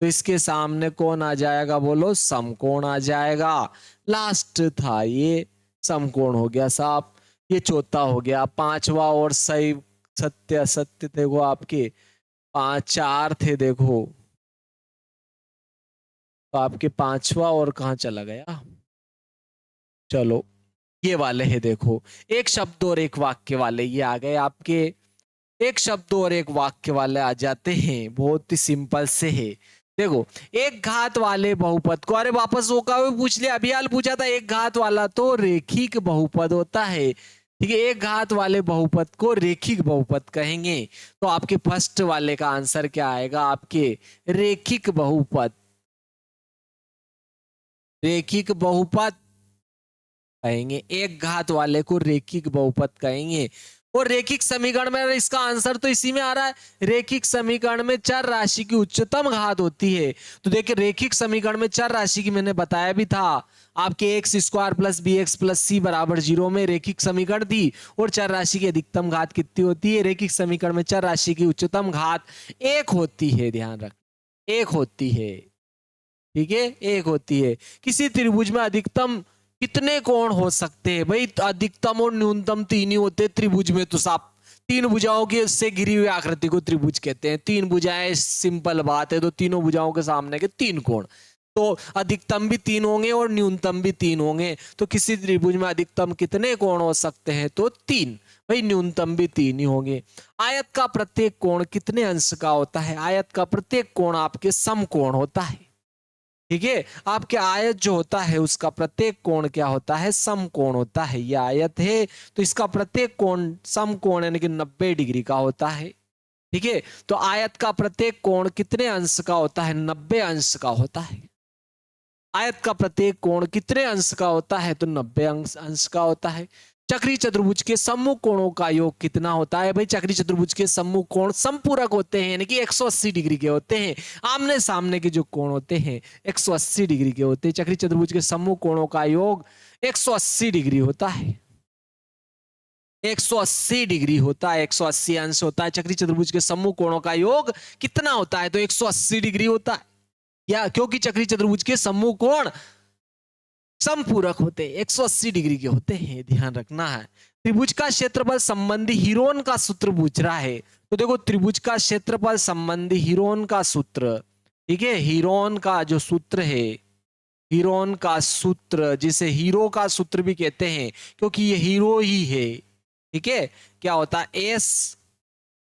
A: तो इसके सामने कौन आ जाएगा? बोलो समकोण आ जाएगा। लास्ट था ये समकोण हो गया साहब। ये चौथा हो गया। 5वां और सही सत्य असत्य थे वो आपके 4 थे देखो। तो आपके 5वां और कहां चला गया? चलो ये वाले है देखो, एक शब्द और एक वाक्य वाले ये आ गए आपके। एक शब्द और एक वाक्य वाले आ जाते हैं, बहुत ही सिंपल से है। देखो एक घात वाले बहुपद को, अरे वापस वो का पूछ लिया, अभी हाल पूछा था। एक घात वाला तो रेखिक बहुपद होता है, ठीक है। एक घात वाले बहुपद को रेखिक बहुपद कहेंगे। तो आपके फर्स्ट वाले का आंसर क्या आएगा? आपके रेखिक बहुपद, रेखिक बहुपद कहेंगे। एक घात वाले को रेखिक बहुपद कहेंगे। और रेखिक समीकरण में इसका आंसर तो इसी में आ रहा है। रेखिक समीकरण में चर राशि की उच्चतम घात होती है। तो देखिए रेखिक समीकरण में चर राशि की मैंने बताया भी था आपके X square plus B X plus C बराबर 0 में रेखिक समीकरण थी। और चर राशि की अधिकतम घात कितनी होती है? रेखिक समीकरण में चर राशि की उच्चतम घात 1 होती है। ध्यान रख, 1 होती है, ठीक है, 1 होती है। किसी त्रिभुज में अधिकतम कितने कोण हो सकते हैं? भाई अधिकतम और न्यूनतम 3 ही होते त्रिभुज में। तो साफ 3 भुजाओं की से घिरी हुई आकृति को त्रिभुज कहते हैं। 3 भुजाएं, सिंपल बात है। तो तीनों भुजाओं के सामने के 3 कोण, तो अधिकतम भी 3 होंगे और न्यूनतम भी 3 होंगे। तो किसी त्रिभुज में अधिकतम कितने कोण हो सकते हैं? तो 3। भाई न्यूनतम भी 3 ही होंगे। आयत का प्रत्येक कोण कितने अंश का होता है? आयत का प्रत्येक कोण आपके समकोण होता है, ठीक है। आपके आयत जो होता है उसका प्रत्येक कोण क्या होता है? समकोण होता है। यह आयत है तो इसका प्रत्येक कोण समकोण यानी कि 90 डिग्री का होता है, ठीक है। तो आयत का प्रत्येक कोण कितने अंश का होता है? 90 अंश का होता है। आयत का प्रत्येक कोण कितने अंश का होता है? तो 90 अंश का होता है। चक्रीय चतुर्भुज के सम्मुख कोणों का योग कितना होता है? भाई चक्रीय चतुर्भुज के सम्मुख कोण समपूरक होते हैं, यानी कि 180 डिग्री के होते हैं। आमने सामने के जो कोण होते हैं 180 डिग्री के होते हैं। चक्रीय चतुर्भुज के सम्मुख कोणों का योग 180 डिग्री होता है। 180 डिग्री होता है, 180 अंश होता है। चक्रीय चतुर्भुज के सम्मुख कोणों का योग कितना होता है? तो 180 डिग्री होता है। या क्योंकि चक्रीय चतुर्भुज के सम्मुख कोण समपूरक होते हैं, 180 डिग्री के होते हैं, ध्यान रखना है। त्रिभुज का क्षेत्रफल संबंधी हीरोन का सूत्र पूछ रहा है। तो देखो त्रिभुज का क्षेत्रफल संबंधी हीरोन का सूत्र, ठीक है। हीरोन का जो सूत्र है, हीरोन का सूत्र जिसे हीरो का सूत्र भी कहते हैं क्योंकि ये हीरो ही है, ठीक है। क्या होता है?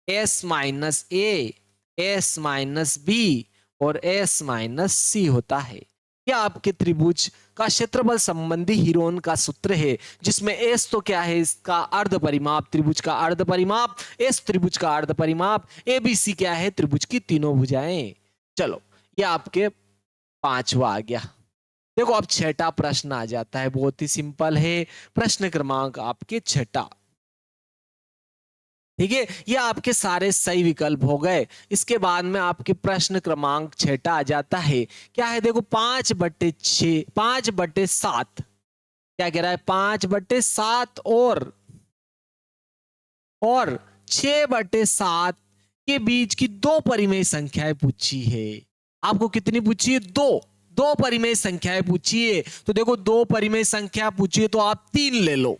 A: एस माइनस ए, एस माइनस बी और एस माइनस सी होता है। यह आपके त्रिभुज का क्षेत्रफल संबंधी हीरोन का सूत्र है, जिसमें एस तो क्या है? इसका अर्ध परिमाप, त्रिभुज का अर्ध परिमाप। एस त्रिभुज का अर्ध परिमाप। एबीसी क्या है? त्रिभुज की तीनों भुजाएं। चलो ये आपके 5वां आ गया। देखो अब 6ठा प्रश्न आ जाता है, बहुत ही सिंपल है। प्रश्न क्रमांक आपके 6ठा, ठीक है। ये आपके सारे सही विकल्प हो गए। इसके बाद में आपके प्रश्न क्रमांक 6ठा आ जाता है। क्या है? देखो 5/6, 5/7 क्या कह रहा है? 5/7 और 6/7 के बीच की 2 परिमेय संख्याएं पूछी है। आपको कितनी पूछी है? 2 परिमेय संख्याएं पूछी है। तो देखो 2 परिमेय संख्या पूछी है तो आप 3 ले लो,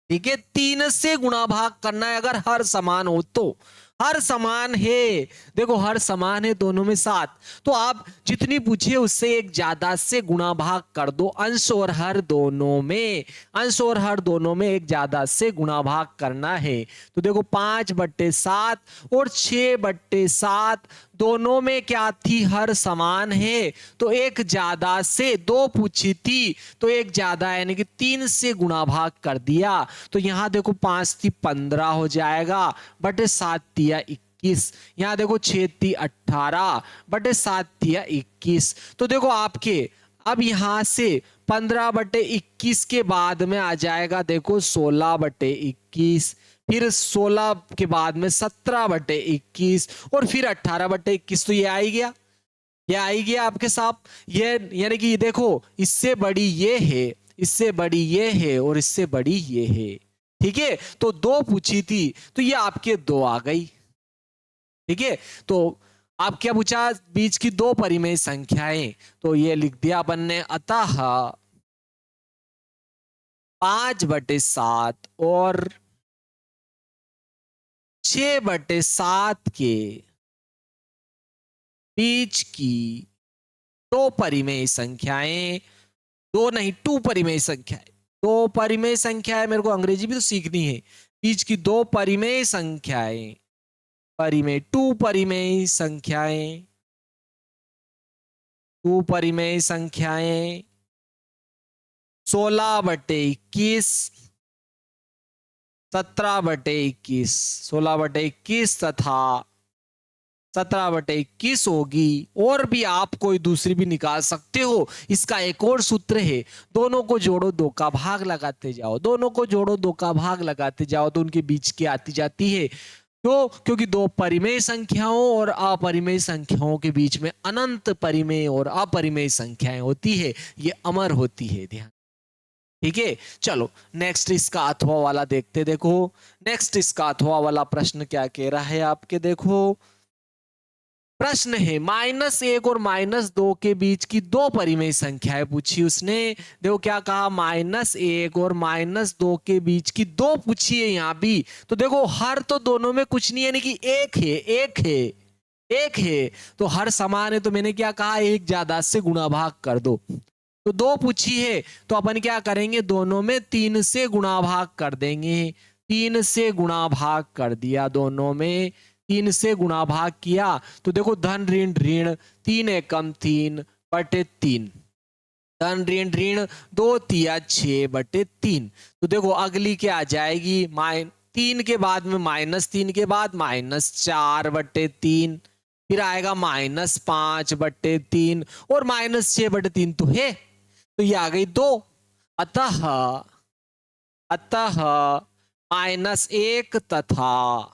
A: ठीक है। 3 से गुणा भाग करना है अगर हर समान हो तो। हर समान है, देखो हर समान है दोनों में 7, तो आप जितनी पूछिए उससे एक ज्यादा से गुणा भाग कर दो। अंश और हर दोनों में, अंश और हर दोनों में एक ज्यादा से गुणा भाग करना है। तो देखो 5/7 और 6/7 दोनों में क्या थी? हर समान है, तो एक ज्यादा से 2 पूछी थी तो एक ज्यादा यानी कि 3 से गुणा भाग कर दिया। तो यहां देखो 5 थी 15 हो जाएगा, बटे 7 दिया 21। 21। यहाँ देखो 6 18 बटे 7 21। तो देखो आपके अब यहाँ से 15/21 के बाद में आ जाएगा देखो 16/21, फिर 16 के बाद में 17/21 और फिर 18/21। तो ये आ ही गया, ये आ ही गया आपके साथ। ये यानी कि देखो इससे बड़ी ये है, इससे बड़ी ये है और इससे बड़ी ये है। ठीक है, तो 2 पूछी थी तो ये आपके 2 आ गई। ठीक है, तो आप क्या पूछा, बीच की 2 परिमेय संख्याएं, तो ये लिख दिया अपन ने। अतः 5/7 और 6/7 के बीच की 2 परिमेय संख्याएं, 2 नहीं 2 परिमेय संख्याएं, 2 परिमेय संख्याएं, मेरे को अंग्रेजी भी तो सीखनी है। बीच की 2 परिमेय संख्याएं, परिमेय 2 परिमेय संख्याएं, 2 परिमेय संख्याएं 16/21, 17/21, 16/21 तथा 17/21 होगी। और भी आप कोई दूसरी भी निकाल सकते हो। इसका एक और सूत्र है, दोनों को जोड़ो 2 का भाग लगाते जाओ, दोनों को जोड़ो 2 का भाग लगाते जाओ तो उनके बीच की आती जाती है। क्यों? क्योंकि 2 परिमेय संख्याओं और अपरिमेय संख्याओं के बीच में अनंत परिमेय और अपरिमेय संख्याएं होती है, ये अमर होती है। ध्यान, ठीक है। चलो नेक्स्ट इसका अथवा वाला देखते। देखो नेक्स्ट इसका अथवा वाला प्रश्न क्या कह रहा है आपके, देखो प्रश्न है -1 और -2 के बीच की 2 परिमेय संख्याएं पूछी उसने। देखो क्या कहा, -1 और -2 के बीच की 2 पूछी है यहाँ भी। तो देखो हर तो दोनों में कुछ नहीं है, यानी कि एक है, एक है, एक है, तो हर समान है। तो मैंने क्या कहा, एक ज्यादा से गुणा भाग कर दो। तो 2 पूछी है तो अपन क्या करेंगे, दोनों में 3 से गुणा भाग कर देंगे। 3 से गुणा भाग कर दिया, दोनों में 3 से गुणा भाग किया तो देखो धन ऋण ऋण, 3 एकम 3/3, धन ऋण ऋण 2 तिया 6/3। तो देखो अगली क्या आ जाएगी, 3 के बाद में -3 के बाद -4/3, फिर आएगा -5/3 और -6/3 तो है, तो ये आ गई 2। अतः -1 तथा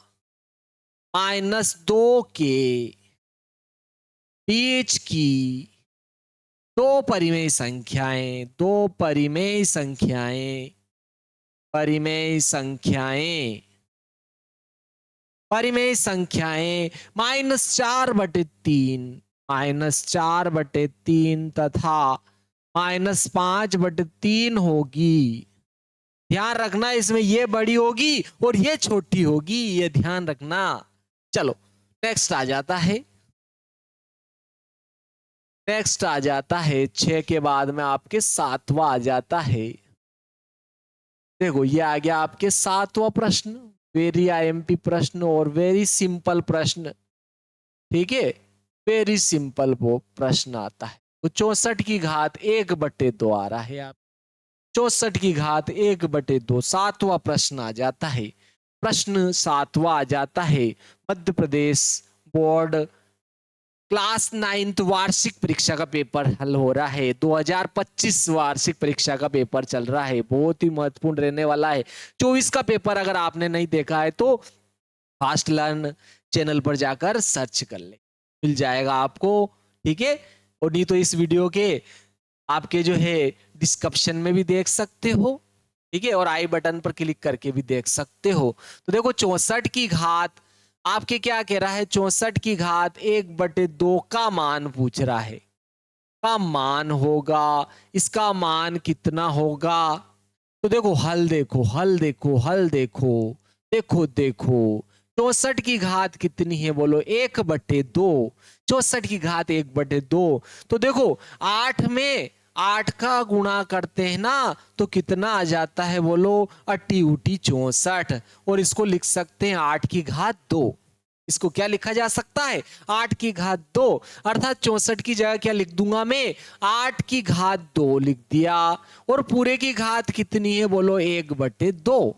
A: -2 के बीच की 2 परिमेय संख्याएं, 2 परिमेय संख्याएं, परिमेय संख्याएं, परिमेय संख्याएं -4/3, -4/3 तथा -5/3 होगी। ध्यान रखना इसमें ये बड़ी होगी और ये छोटी होगी, ये ध्यान रखना। चलो नेक्स्ट आ जाता है, नेक्स्ट आ जाता है 6 के बाद में आपके 7वां आ जाता है। देखो ये आ गया आपके 7वां प्रश्न, वेरी आईएमपी प्रश्न और वेरी सिंपल प्रश्न। ठीक है, वेरी सिंपल वो प्रश्न आता है। तो 64 की घात 1/2 आ रहा है आप, 64 की घात 1/2, 7वां प्रश्न आ जाता है। प्रश्न 7वां आ जाता है, Madhya Pradesh board class 9th वार्षिक परीक्षा का पेपर हल हो रहा है। 2025 वार्षिक परीक्षा का पेपर चल रहा है, बहुत ही महत्वपूर्ण रहने वाला है। 24 का पेपर अगर आपने नहीं देखा है तो फास्ट लर्न चैनल पर जाकर सर्च कर ले, मिल जाएगा आपको। ठीक है, और नहीं तो इस वीडियो के आपके जो है डिस्क्रिप्शन में भी देख सकते हो। ठीक है, और आई बटन पर क्लिक करके भी देख सकते हो। तो देखो 64 की घात आपके क्या कह रहा है, 64 की घात 1/2 का मान पूछ रहा है, का मान होगा, इसका मान कितना होगा। तो देखो हल देखो, हल देखो, हल देखो, देखो देखो 64 की घात कितनी है बोलो, 1/2। 64 की घात 1/2। तो देखो 8 में 8 का गुणा करते हैं ना तो कितना आ जाता है बोलो, 8 64। और इसको लिख सकते हैं 8 की घात 2। इसको क्या लिखा जा सकता है, 8 की घात 2, अर्थात 64 की जगह क्या लिख दूंगा मैं, 8 की घात 2 लिख दिया। और पूरे की घात कितनी है बोलो, 1/2।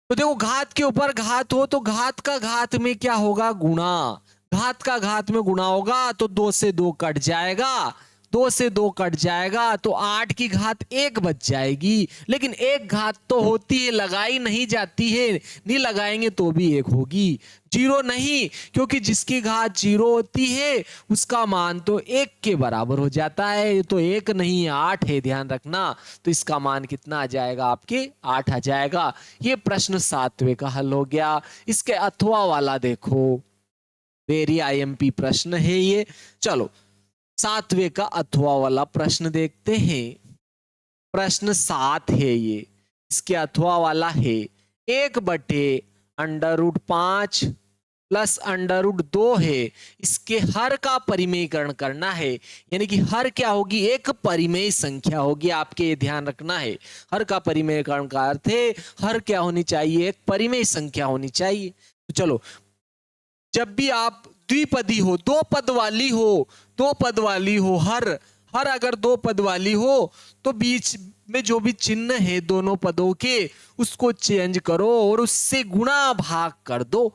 A: तो देखो घात के ऊपर घात हो तो घात का घात में क्या होगा, गुणा। घात का घात में गुणा होगा तो 2 से 2 कट जाएगा, 2 से 2 कट जाएगा तो 8 की घात 1 बच जाएगी। लेकिन एक घात तो होती है, लगाई नहीं जाती है, नहीं लगाएंगे तो भी 1 होगी, 0 नहीं, क्योंकि जिसकी घात 0 होती है उसका मान तो 1 के बराबर हो जाता है। ये तो 1 नहीं है, 8 है, ध्यान रखना। तो इसका मान कितना आ जाएगा, आपके 8 आ जाएगा। ये प्रश्न 7वें का हल हो गया। इसके अथवा वाला देखो, वेरी आईएमपी प्रश्न है ये। चलो 7वें का अथवा वाला प्रश्न देखते हैं। प्रश्न 7 है ये, इसके अथवा वाला है 1/√5 प्लस √2 है, इसके हर का परिमेयकरण करना है। यानी कि हर क्या होगी, एक परिमेय संख्या होगी, आपके ये ध्यान रखना है। हर का परिमेयकरण का अर्थ है हर क्या होनी चाहिए, एक परिमेय संख्या होनी चाहिए। तो चलो, जब भी आप द्विपदी हो, दो पद वाली हो, दो पद वाली हो, हर हर अगर 2 पद वाली हो तो बीच में जो भी चिन्ह है दोनों पदों के उसको चेंज करो और उससे गुणा भाग कर दो,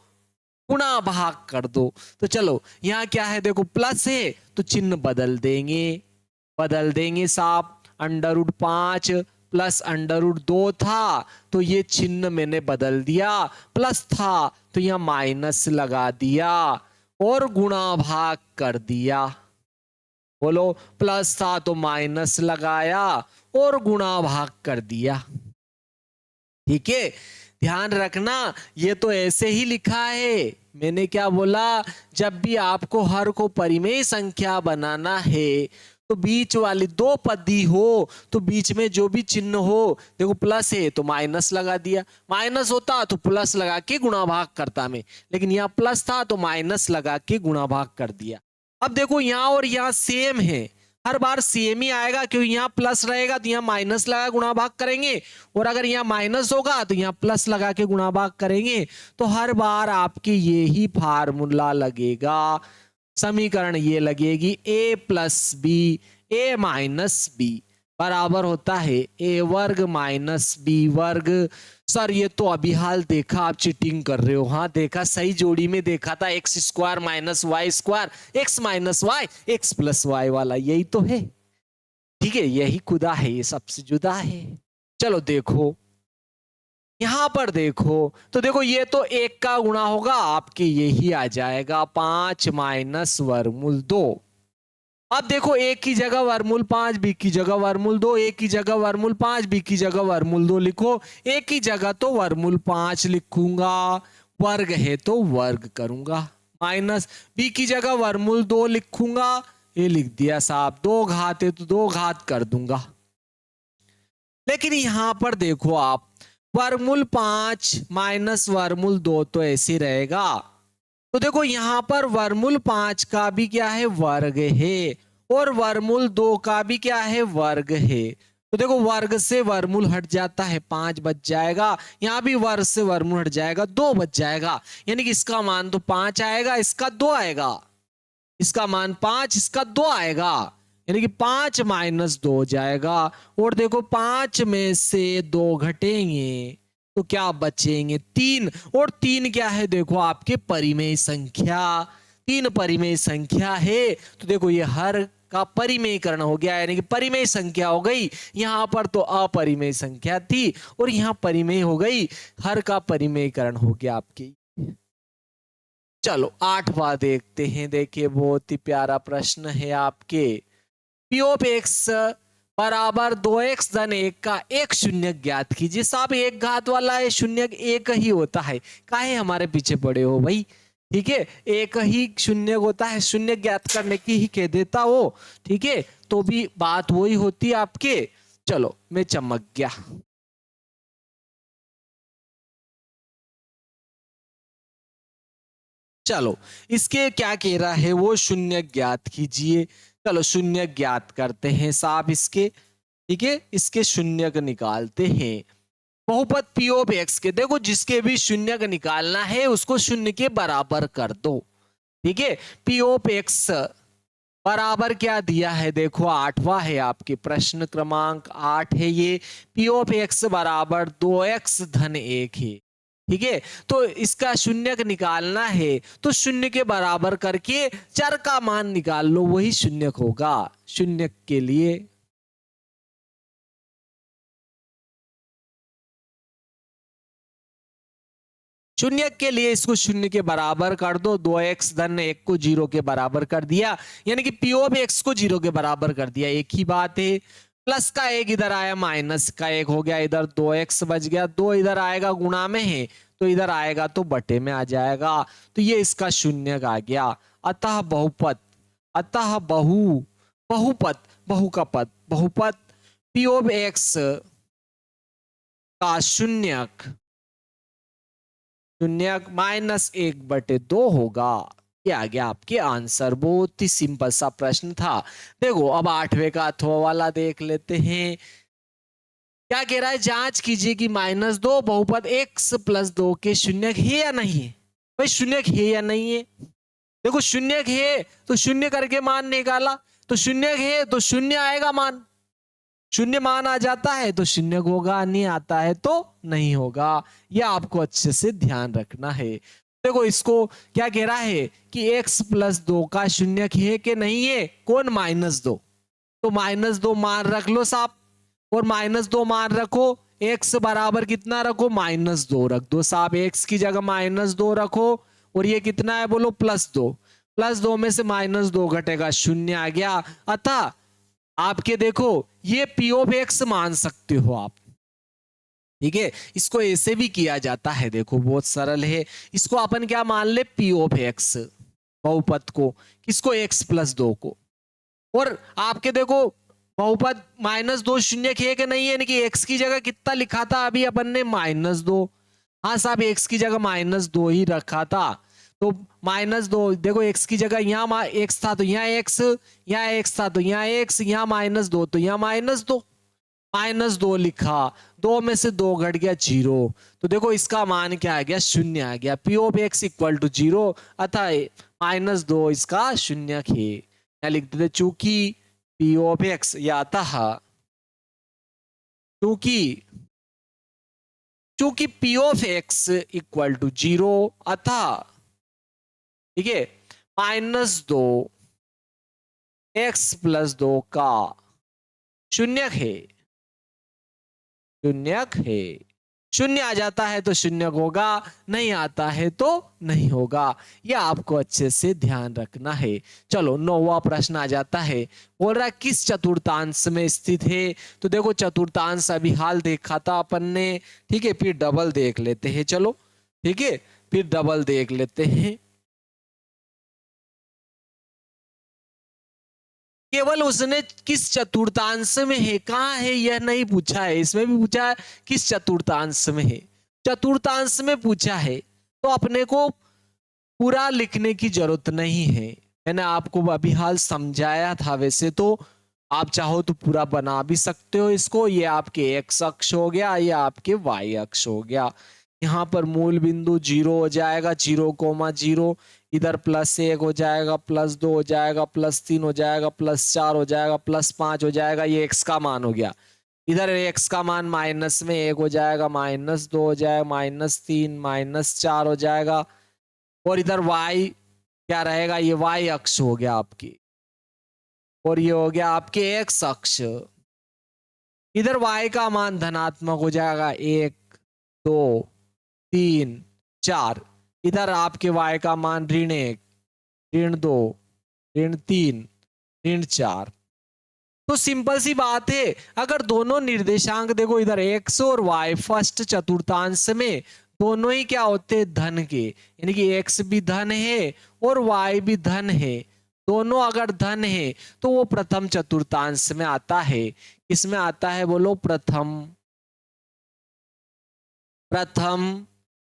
A: गुणा भाग कर दो। तो चलो यहाँ क्या है, देखो प्लस है तो चिन्ह बदल देंगे साहब। √5 प्लस √2 था तो ये चिन्ह मैंने बदल दिया, प्लस था तो यहाँ माइनस लगा दिया और गुणा भाग कर दिया। बोलो, प्लस था तो माइनस लगाया और गुणा भाग कर दिया। ठीक है, ध्यान रखना, ये तो ऐसे ही लिखा है। मैंने क्या बोला, जब भी आपको हर को परिमेय संख्या बनाना है तो बीच वाली 2 पदी हो तो बीच में जो भी चिन्ह हो, देखो प्लस है तो माइनस लगा दिया, माइनस होता तो प्लस लगा के गुणा भाग करता मैं, लेकिन यहाँ प्लस था तो माइनस लगा के गुणा भाग कर दिया। अब देखो यहाँ और यहाँ सेम है, हर बार सेम ही आएगा, क्योंकि यहाँ प्लस रहेगा तो यहाँ माइनस लगा गुणा भाग करेंगे, और अगर यहाँ माइनस होगा तो यहाँ प्लस लगा के गुणा भाग करेंगे। तो हर बार आपके ये ही फार्मूला लगेगा, समीकरण ये लगेगी a plus B a minus B बराबर होता है a वर्ग माइनस बी वर्ग। सर ये तो अभी हाल देखा, आप चीटिंग कर रहे हो। हाँ देखा, सही जोड़ी में देखा था, x² minus y square, x minus y x plus y वाला, यही तो है। ठीक है, यही खुदा है, ये सबसे जुदा है। चलो देखो यहां पर देखो, तो देखो ये तो 1 का गुणा होगा, आपके यही आ जाएगा 5 माइनस वर्गमूल 2। अब देखो a की जगह वर्गमूल 5, b की जगह वर्गमूल 2, a की जगह वर्गमूल 5, b की जगह वर्गमूल 2 लिखो। a की जगह तो वर्गमूल 5 लिखूंगा, वर्ग है तो वर्ग करूंगा, माइनस b की जगह वर्गमूल 2 लिखूंगा, ये लिख दिया साहब, 2 घात है तो 2 घात कर दूंगा। लेकिन यहां पर देखो आप, वर्गमूल 5 माइनस वर्गमूल 2 तो ऐसे रहेगा, तो देखो यहां पर वर्गमूल 5 का भी क्या है, वर्ग है, और वर्गमूल 2 का भी क्या है, वर्ग है। तो देखो वर्ग से वर्गमूल हट जाता है, 5 बच जाएगा, यहां भी वर्ग से वर्गमूल हट जाएगा, 2 बच जाएगा। यानी कि इसका मान तो 5 आएगा, इसका 2 आएगा, इसका मान 5, इसका 2 आएगा, यानी कि 5 माइनस 2 हो जाएगा। और देखो 5 में से 2 घटेंगे तो क्या बचेंगे, 3, और 3 क्या है, देखो आपके परिमेय संख्या, 3 परिमेय संख्या है। तो देखो ये हर का परिमेयकरण हो गया, यानी कि परिमेय संख्या हो गई। यहां पर तो अपरिमेय संख्या थी और यहां परिमेय हो गई, हर का परिमेयकरण हो गया आपकी। चलो 8वां देखते हैं, देखिए बहुत ही प्यारा प्रश्न है आपके। पी ऑफ एक्स बराबर 2x धन 1 का एक शून्य ज्ञात कीजिए। साहब एक घात वाला है, शून्य एक ही होता है, काहे हमारे पीछे पड़े हो भाई। ठीक है, एक ही शून्य होता है, शून्य ज्ञात करने की ही कह देता हो। ठीक है, तो भी बात वही होती है आपके। चलो मैं चमक गया। चलो इसके क्या कह रहा है, वो शून्य ज्ञात कीजिए। चलो शून्य ज्ञात करते हैं साहब इसके। ठीक है, इसके शून्य का निकालते हैं। बहुपद पी ऑफ एक्स के, देखो जिसके भी शून्य का निकालना है उसको शून्य के बराबर कर दो। ठीक है, पी ऑफ एक्स बराबर क्या दिया है, देखो 8वां है आपके, प्रश्न क्रमांक 8 है ये। पी ऑफ एक्स बराबर 2x धन 1 है। ठीक है, तो इसका शून्यक निकालना है तो शून्य के बराबर करके चर का मान निकाल लो, वही शून्यक होगा। शून्यक के लिए शून्यक के लिए इसको शून्य के बराबर कर दो, 2x धन 1 को 0 के बराबर कर दिया, यानी कि पी ऑफ x को 0 के बराबर कर दिया, एक ही बात है। प्लस का 1 इधर आया, माइनस का 1 हो गया, इधर 2x बच गया, 2 इधर आएगा गुणा में है तो इधर आएगा तो बटे में आ जाएगा, तो ये इसका शून्यक आ गया। अतः बहुपद, अतः बहुपद, बहु का पद, बहुपद पी ऑफ x का शून्यक -1/2 होगा। ये आ गया आपके आंसर। बहुत ही सिंपल सा प्रश्न था। देखो अब 8वें का अथवा वाला देख लेते हैं। क्या कह रहा है, जांच कीजिए कि -2 बहुपद x + 2 के शून्यक है या नहीं है। भाई शून्यक है या नहीं है, देखो शून्यक है तो शून्य करके मान निकाला, तो शून्यक है तो शून्य आएगा मान, शून्य मान आ जाता है तो शून्य होगा, नहीं आता है तो नहीं होगा। यह आपको अच्छे से ध्यान रखना है। देखो इसको क्या कह रहा है कि x + 2 का शून्यक है कि नहीं है, कौन, -2, तो -2 मान रख लो साहब, और -2 मान रखो, x बराबर कितना रखो, -2 रख दो साहब, x की जगह -2 रखो, और ये कितना है बोलो, +2, +2 में से -2 घटेगा, शून्य आ गया। अतः आपके देखो ये पी ऑफ x मान सकते हो आप, ठीक है। इसको ऐसे भी किया जाता है, देखो बहुत सरल है। इसको अपन क्या मान ले, पी ऑफ x बहुपद को, किसको, x + 2 को, और आपके देखो बहुपद -2 शून्यक है कि नहीं है, यानी कि x की जगह कितना लिखा था अभी अपन ने, -2। हाँ साहब x की जगह -2 ही रखा था, तो -2 देखो x की जगह यहाँ x था तो यहाँ x, यहाँ x था तो यहाँ x, यहाँ -2 तो यहाँ -2, -2 लिखा, 2 में से 2 घट गया 0, तो देखो इसका मान क्या आ गया, शून्य आ गया। पी ऑफ x = 0, अतः -2 इसका शून्यक है। यहाँ लिख देते चूंकि पी ऑफ x, या अतः चूंकि पी ऑफ x = 0, अतः ठीक है -2 x + 2 का शून्यक है, शून्यक है। शून्य आ जाता है तो शून्यक होगा, नहीं आता है तो नहीं होगा। यह आपको अच्छे से ध्यान रखना है। चलो 9वां प्रश्न आ जाता है, बोल रहा है किस चतुर्थांश में स्थित है। तो देखो चतुर्थांश अभी हाल देखा था अपन ने, ठीक है, फिर डबल देख लेते हैं, चलो ठीक है, फिर डबल देख लेते हैं। केवल उसने किस चतुर्थांश में है, कहाँ है यह नहीं पूछा है, इसमें भी पूछा है किस चतुर्थांश में है, चतुर्थांश में पूछा है, तो अपने को पूरा लिखने की जरूरत नहीं है। मैंने आपको अभी हाल समझाया था, वैसे तो आप चाहो तो पूरा बना भी सकते हो इसको। ये आपके x अक्ष हो गया, ये आपके y अक्ष हो गया। यहाँ पर मूल बिंदु 0 हो जाएगा, 0,0, इधर +1 हो जाएगा, +2 हो जाएगा, +3 हो जाएगा, +4 हो जाएगा, +5 हो जाएगा, ये x का मान हो गया। इधर x का मान माइनस में 1 हो जाएगा, -2 हो जाएगा, -3, -4 हो जाएगा, और इधर y क्या रहेगा, ये y अक्ष हो गया आपकी, और ये हो गया आपके x अक्ष। इधर y का मान धनात्मक हो जाएगा, 1, 2, 3, 4। इधर आपके y का मान ऋण 1, ऋण 2, ऋण 3, ऋण 4। तो सिंपल सी बात है, अगर दोनों निर्देशांक देखो इधर x और y फर्स्ट चतुर्थांश में दोनों ही क्या होते हैं, धन के, यानी कि x भी धन है और y भी धन है, दोनों अगर धन है तो वो प्रथम चतुर्थांश में आता है। किसमें आता है बोलो, प्रथम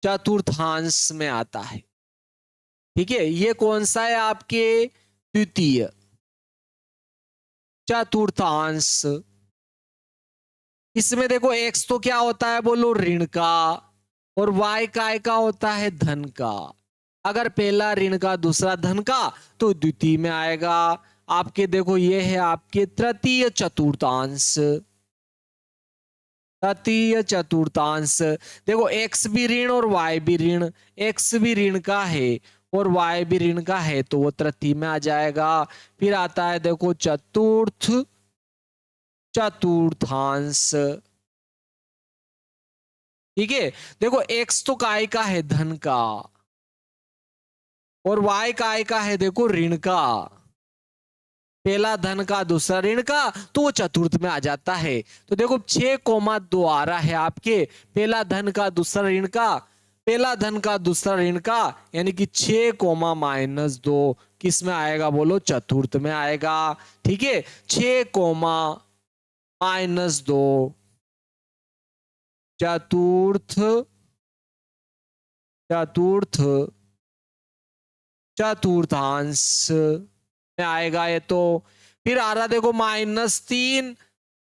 A: चतुर्थांश में आता है, ठीक है। ये कौन सा है, आपके द्वितीय चतुर्थांश। इसमें देखो x तो क्या होता है बोलो, ऋण का, और y काय का होता है, धन का। अगर पहला ऋण का दूसरा धन का तो द्वितीय में आएगा। आपके देखो ये है आपके तृतीय चतुर्थांश, तृतीय चतुर्थांश। देखो x भी ऋण और y भी ऋण, x भी ऋण का है और y भी ऋण का है तो वो तृतीय में आ जाएगा। फिर आता है देखो चतुर्थ चतुर्थांश। ठीक है, देखो x तो काय का है धन का और y काय का है देखो ऋण का। पहला धन का दूसरा ऋण का तो वो चतुर्थ में आ जाता है। तो देखो 6,2 आ रहा है आपके, पहला धन का दूसरा ऋण का, पहला धन का दूसरा ऋण का, यानी कि 6,-2 किस में आएगा बोलो, चतुर्थ में आएगा। ठीक है, 6,-2 चतुर्थ चतुर्थ चतुर्थांश में आएगा ये तो। फिर आ रहा देखो -3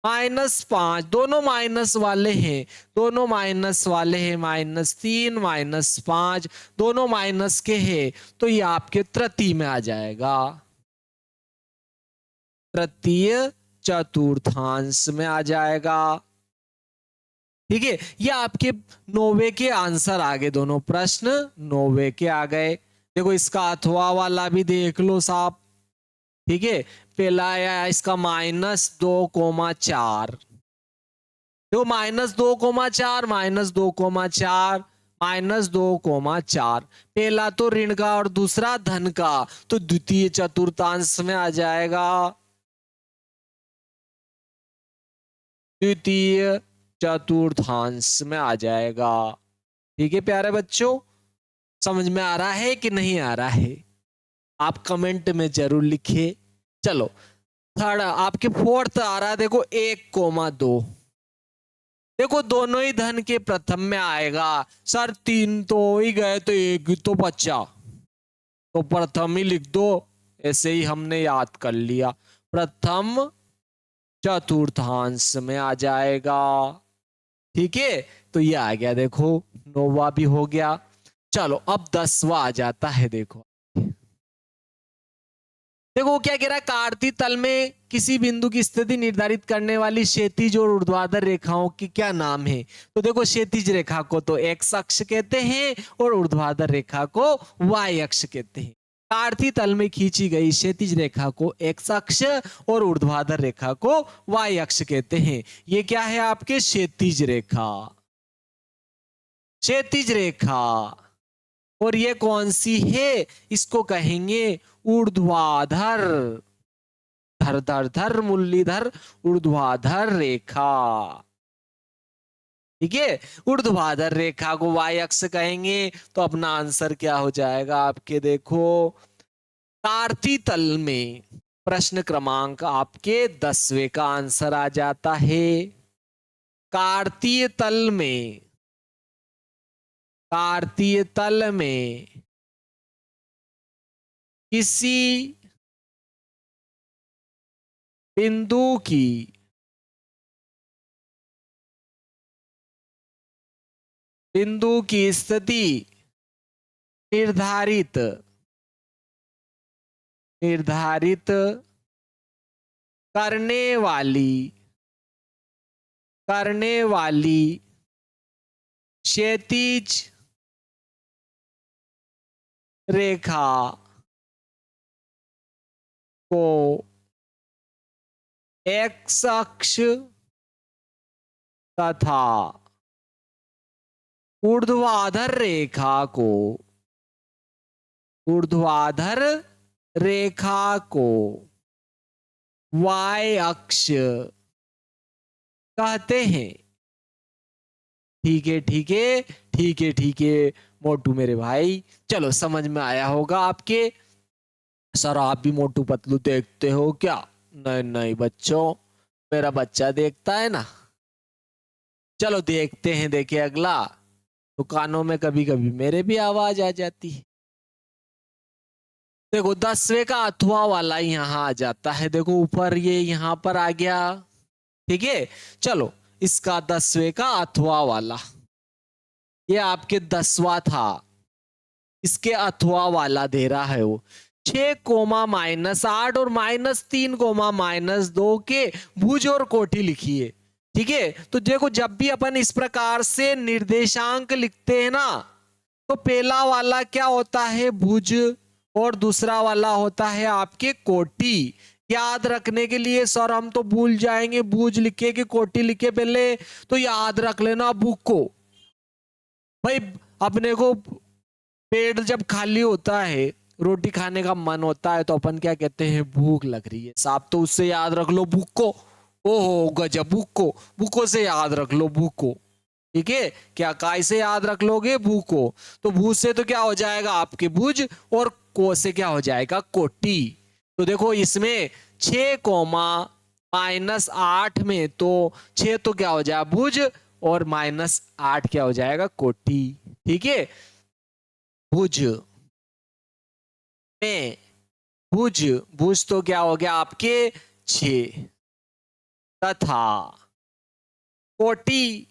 A: -5, दोनों माइनस वाले हैं, दोनों माइनस वाले हैं, -3 -5 दोनों माइनस के हैं तो ये आपके तृतीय में आ जाएगा, तृतीय चतुर्थांश में आ जाएगा। ठीक है, ये आपके 9वें के आंसर आ गए, दोनों प्रश्न 9वें के आ गए। देखो इसका अथवा वाला भी देख लो साहब। ठीक है, पहला आया इसका -2,4, देखो -2,4 -2,4 -2,4, पहला तो ऋण का और दूसरा धन का तो द्वितीय चतुर्थांश में आ जाएगा, द्वितीय चतुर्थांश में आ जाएगा। ठीक है प्यारे बच्चों, समझ में आ रहा है कि नहीं आ रहा है, आप कमेंट में जरूर लिखिए। चलो थर्ड आपके फोर्थ आ रहा है देखो 1,2, देखो दोनों ही धन के प्रथम में आएगा। सर 3 तो हो ही गए तो एक ही तो बचा, तो प्रथम ही लिख दो, ऐसे ही हमने याद कर लिया, प्रथम चतुर्थांश में आ जाएगा। ठीक है, तो ये आ गया, देखो 9वां भी हो गया। चलो अब 10वां आ जाता है। देखो वो क्या कह रहा है, कार्तीय तल में किसी बिंदु की स्थिति निर्धारित करने वाली क्षैतिज और ऊर्ध्वाधर रेखाओं की क्या नाम है। तो देखो क्षैतिज रेखा को तो x अक्ष कहते हैं और ऊर्ध्वाधर रेखा को y अक्ष कहते हैं। कार्तीय तल में खींची गई क्षैतिज रेखा को x अक्ष और ऊर्ध्वाधर रेखा को y अक्ष कहते हैं। ये क्या है आपके क्षैतिज रेखा, क्षैतिज रेखा। और ये कौन सी है, इसको कहेंगे ऊर्ध्वाधर, धर धर धर मुरलीधर, ऊर्ध्वाधर रेखा। ठीक है, ऊर्ध्वाधर रेखा को y अक्ष कहेंगे। तो अपना आंसर क्या हो जाएगा आपके, देखो कार्तीय तल में प्रश्न क्रमांक आपके 10वें का आंसर आ जाता है। कार्तीय तल में, कार्तीय तल में किसी बिंदु की स्थिति निर्धारित करने वाली क्षैतिज रेखा को x अक्ष तथा ऊर्ध्वाधर रेखा को y अक्ष कहते हैं। ठीक है ठीक है ठीक है ठीक है मोटू मेरे भाई, चलो समझ में आया होगा आपके। सर आप भी मोटू पतलू देखते हो क्या? नहीं नहीं बच्चों, मेरा बच्चा देखता है ना। चलो देखते हैं, देखिए अगला। तो कानों में कभी कभी मेरे भी आवाज आ जाती है। देखो 10वें का अथवा वाला यहाँ आ जाता है, देखो ऊपर ये यहाँ पर आ गया। ठीक है, चलो इसका 10वें का अथवा वाला, ये आपके 10वां था, इसके अथवा वाला दे रहा है वो 6,-8 और -3, -2 के भुज और कोटि लिखिए। ठीक है, तो देखो जब भी अपन इस प्रकार से निर्देशांक लिखते हैं ना, तो पहला वाला क्या होता है, भुज, और दूसरा वाला होता है आपके कोटि। याद रखने के लिए सर हम तो भूल जाएंगे, भुज लिखे कि कोटि लिखे पहले, तो याद रख लेना भूख को। भाई अपने को पेट जब खाली होता है, रोटी खाने का मन होता है, तो अपन क्या कहते हैं, भूख लग रही है साहब, तो उससे याद रख लो भूख को। ओहो गजब, भूख को, भूखो से याद रख लो भूख को। ठीक है, क्या काय से याद रख लोगे, भू को, तो भू से तो क्या हो जाएगा आपके भुज, और को से क्या हो जाएगा, कोटि। तो देखो इसमें 6 कोमा -8 में, तो 6 तो क्या हो जाएगा भुज, और -8 क्या हो जाएगा, कोटि। ठीक है, भुज में, भुज, भुज तो क्या हो गया आपके 6, तथा कोटि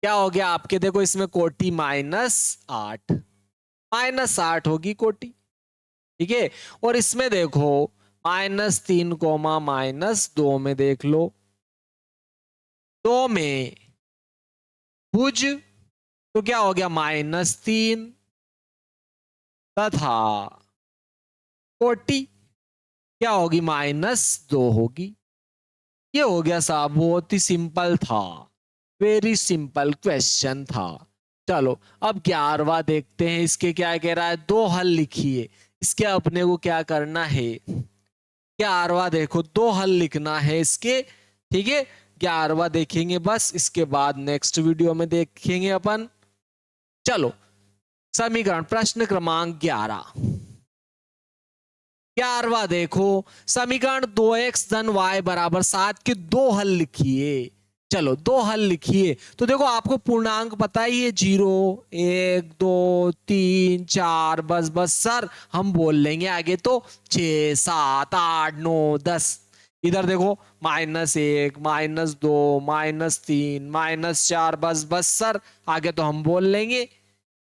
A: क्या हो गया आपके, देखो इसमें कोटि -8, -8 होगी कोटि। ठीक है, और इसमें देखो -3 कोमा -2 में देख लो, 2 में भुज, तो क्या हो गया -3, तथा कोटि क्या होगी, -2 होगी। ये हो गया साहब, बहुत ही सिंपल था, वेरी सिंपल क्वेश्चन था। चलो अब 11वां देखते हैं, इसके क्या कह रहा है, 2 हल लिखिए। इसके अपने को क्या करना है, 11वां देखो 2 हल लिखना है इसके। ठीक है, 11वां देखेंगे बस, इसके बाद नेक्स्ट वीडियो में देखेंगे अपन। चलो समीकरण प्रश्न क्रमांक 11, 11वां देखो, समीकरण 2x धन y बराबर 7 के 2 हल लिखिए। चलो 2 हल लिखिए, तो देखो आपको पूर्णांक पता ही है, 0, 1, 2, 3, 4, बस बस सर हम बोल लेंगे आगे, तो 6, 7, 8, 9, 10। इधर देखो -1, -2, -3, -4, बस बस सर आगे तो हम बोल लेंगे।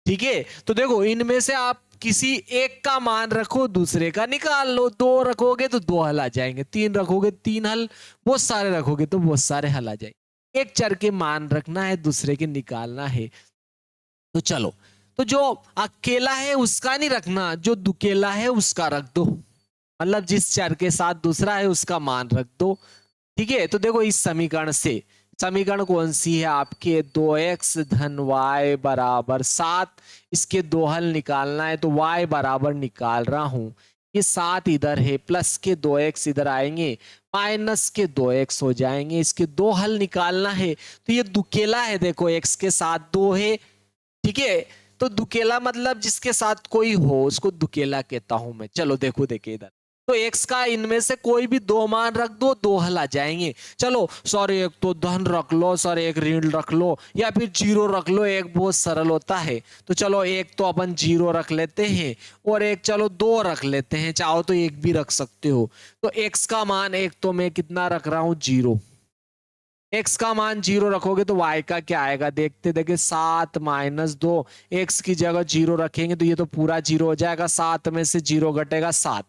A: ठीक है, तो देखो इनमें से आप किसी एक का मान रखो, दूसरे का निकाल लो। 2 रखोगे तो 2 हल आ जाएंगे, 3 रखोगे 3 हल, बहुत सारे रखोगे तो बहुत सारे हल आ जाएंगे। एक चर के मान रखना है, दूसरे के निकालना है। तो चलो, तो जो अकेला है उसका नहीं रखना, जो दुकेला है उसका रख दो, मतलब जिस चर के साथ दूसरा है उसका मान रख दो। ठीक है, तो देखो इस समीकरण से, समीकरण कौन सी है आपके, 2x धन y बराबर 7, इसके 2 हल निकालना है, तो y बराबर निकाल रहा हूं, ये 7 इधर है, प्लस के 2x इधर आएंगे, माइनस के 2x हो जाएंगे, इसके 2 हल निकालना है। तो ये दुकेला है, देखो x के साथ 2 है। ठीक है, तो दुकेला मतलब जिसके साथ कोई हो उसको दुकेला कहता हूं मैं। चलो देखो देखिए इधर, तो x का इनमें से कोई भी 2 मान रख दो, 2 हल आ जाएंगे। चलो सर एक तो धन रख लो, सर एक ऋण रख लो, या फिर 0 रख लो, एक बहुत सरल होता है। तो चलो एक तो अपन 0 रख लेते हैं, और एक चलो 2 रख लेते हैं, चाहो तो एक भी रख सकते हो। तो x का मान एक तो मैं कितना रख रहा हूं, 0। x का मान 0 रखोगे तो y का क्या आएगा, देखते देखे 7 -2, x की जगह 0 रखेंगे तो ये तो पूरा 0 हो जाएगा, 7 में से 0 घटेगा 7।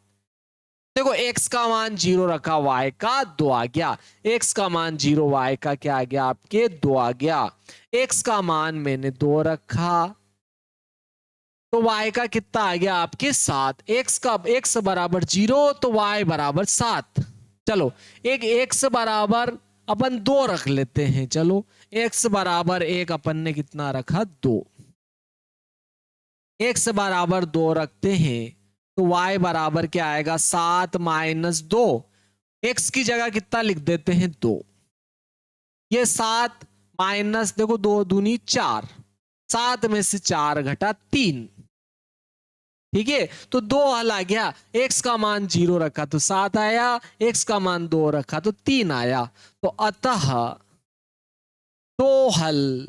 A: देखो x का मान 0 रखा, y का 2 आ गया, x का मान 0, y का क्या आ गया आपके 2 आ गया। x का मान मैंने 2 रखा, तो y का कितना आ गया आपके 7। x का x बराबर 0, तो y बराबर 7। चलो एक x बराबर अपन 2 रख लेते हैं, चलो x बराबर 1 अपन ने कितना रखा, 2। x बराबर 2 रखते हैं, तो y बराबर क्या आएगा, 7 -2, x की जगह कितना लिख देते हैं, 2। ये 7 माइनस देखो 2 दूनी 4, 7 में से 4 घटा 3। ठीक है, तो 2 हल आ गया, x का मान 0 रखा तो 7 आया, x का मान 2 रखा तो 3 आया। तो अतः 2 हल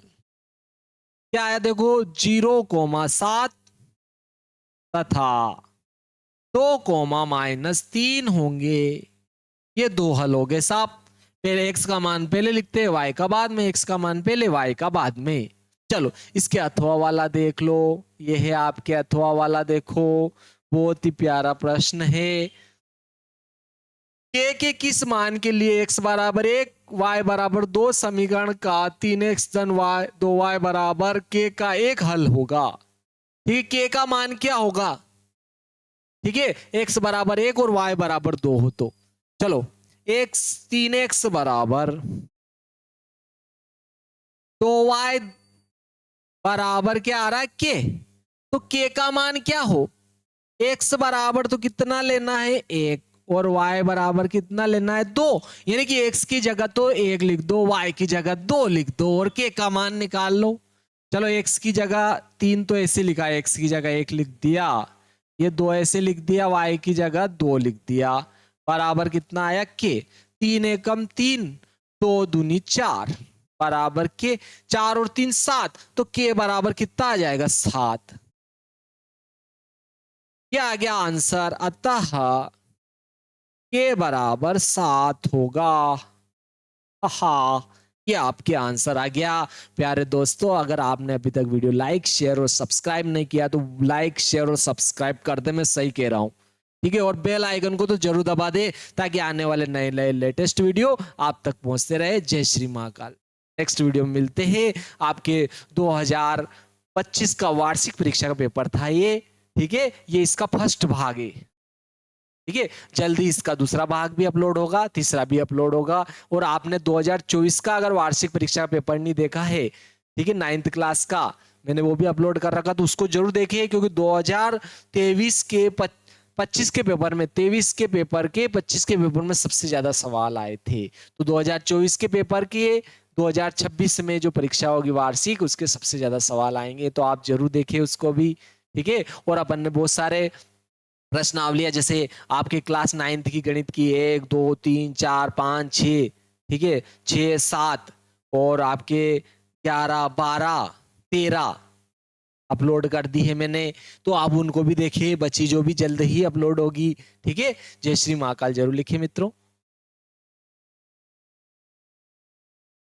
A: क्या आया, देखो 0,7 तथा 2,-3 होंगे। ये 2 हल हो गए साहब। पहले x का मान पहले लिखते हैं, y का बाद में, x का मान पहले, y का बाद में। चलो इसके अथवा वाला देख लो, ये है आपके अथवा वाला, देखो बहुत ही प्यारा प्रश्न है। के किस मान के लिए x बराबर 1 y बराबर 2 समीकरण का 3x धन y 2y बराबर k का एक हल होगा। ठीक है, k का मान क्या होगा? ठीक है, x बराबर 1 और y बराबर 2 हो तो चलो 3x बराबर 2y बराबर क्या आ रहा है? k। तो k का मान क्या हो? x बराबर तो कितना लेना है? 1 और y बराबर कितना लेना है? 2। यानी कि x की जगह तो 1 लिख दो, y की जगह 2 लिख दो और k का मान निकाल लो। चलो x की जगह 3 तो ऐसे लिखा है, x की जगह 1 लिख दिया, ये 2 ऐसे लिख दिया, y की जगह 2 लिख दिया, बराबर कितना आया? k। 3 एकम 3, 2 दूनी 4 बराबर k। 4 और 3 7, तो k बराबर कितना आ जाएगा? 7। क्या आ गया आंसर? अतः के बराबर 7 होगा। हाँ, ये आपके आंसर आ गया। प्यारे दोस्तों, अगर आपने अभी तक वीडियो लाइक शेयर और सब्सक्राइब नहीं किया तो लाइक शेयर और सब्सक्राइब कर दे, मैं सही कह रहा हूँ। ठीक है, और बेल आइकन को तो जरूर दबा दे ताकि आने वाले नए नए लेटेस्ट वीडियो आप तक पहुंचते रहे। जय श्री महाकाल। नेक्स्ट वीडियो में मिलते हैं। आपके 2025 का वार्षिक परीक्षा का पेपर था ये। ठीक है, ये इसका फर्स्ट भाग है। ठीक है, जल्दी इसका दूसरा भाग भी अपलोड होगा, तीसरा भी अपलोड होगा। और आपने 2024 का अगर वार्षिक परीक्षा का पेपर नहीं देखा है, ठीक है, 9th क्लास का, मैंने वो भी अपलोड कर रखा, तो उसको जरूर देखिए। क्योंकि 2023 के 25 के पेपर में 23 के पेपर के 25 के पेपर में सबसे ज्यादा सवाल आए थे। तो 2024 के पेपर के 2026 में जो परीक्षा होगी वार्षिक, उसके सबसे ज्यादा सवाल आएंगे, तो आप जरूर देखिए उसको भी। ठीक है, और अपन ने बहुत सारे प्रश्नावलियां, जैसे आपके क्लास 9th की गणित की 1 2 3 4 5 6, ठीक है, 6 7 और आपके 11 12 13 अपलोड कर दी है मैंने, तो आप उनको भी देखिए। बची जो भी जल्द ही अपलोड होगी। ठीक है, जय श्री महाकाल जरूर लिखिए मित्रों।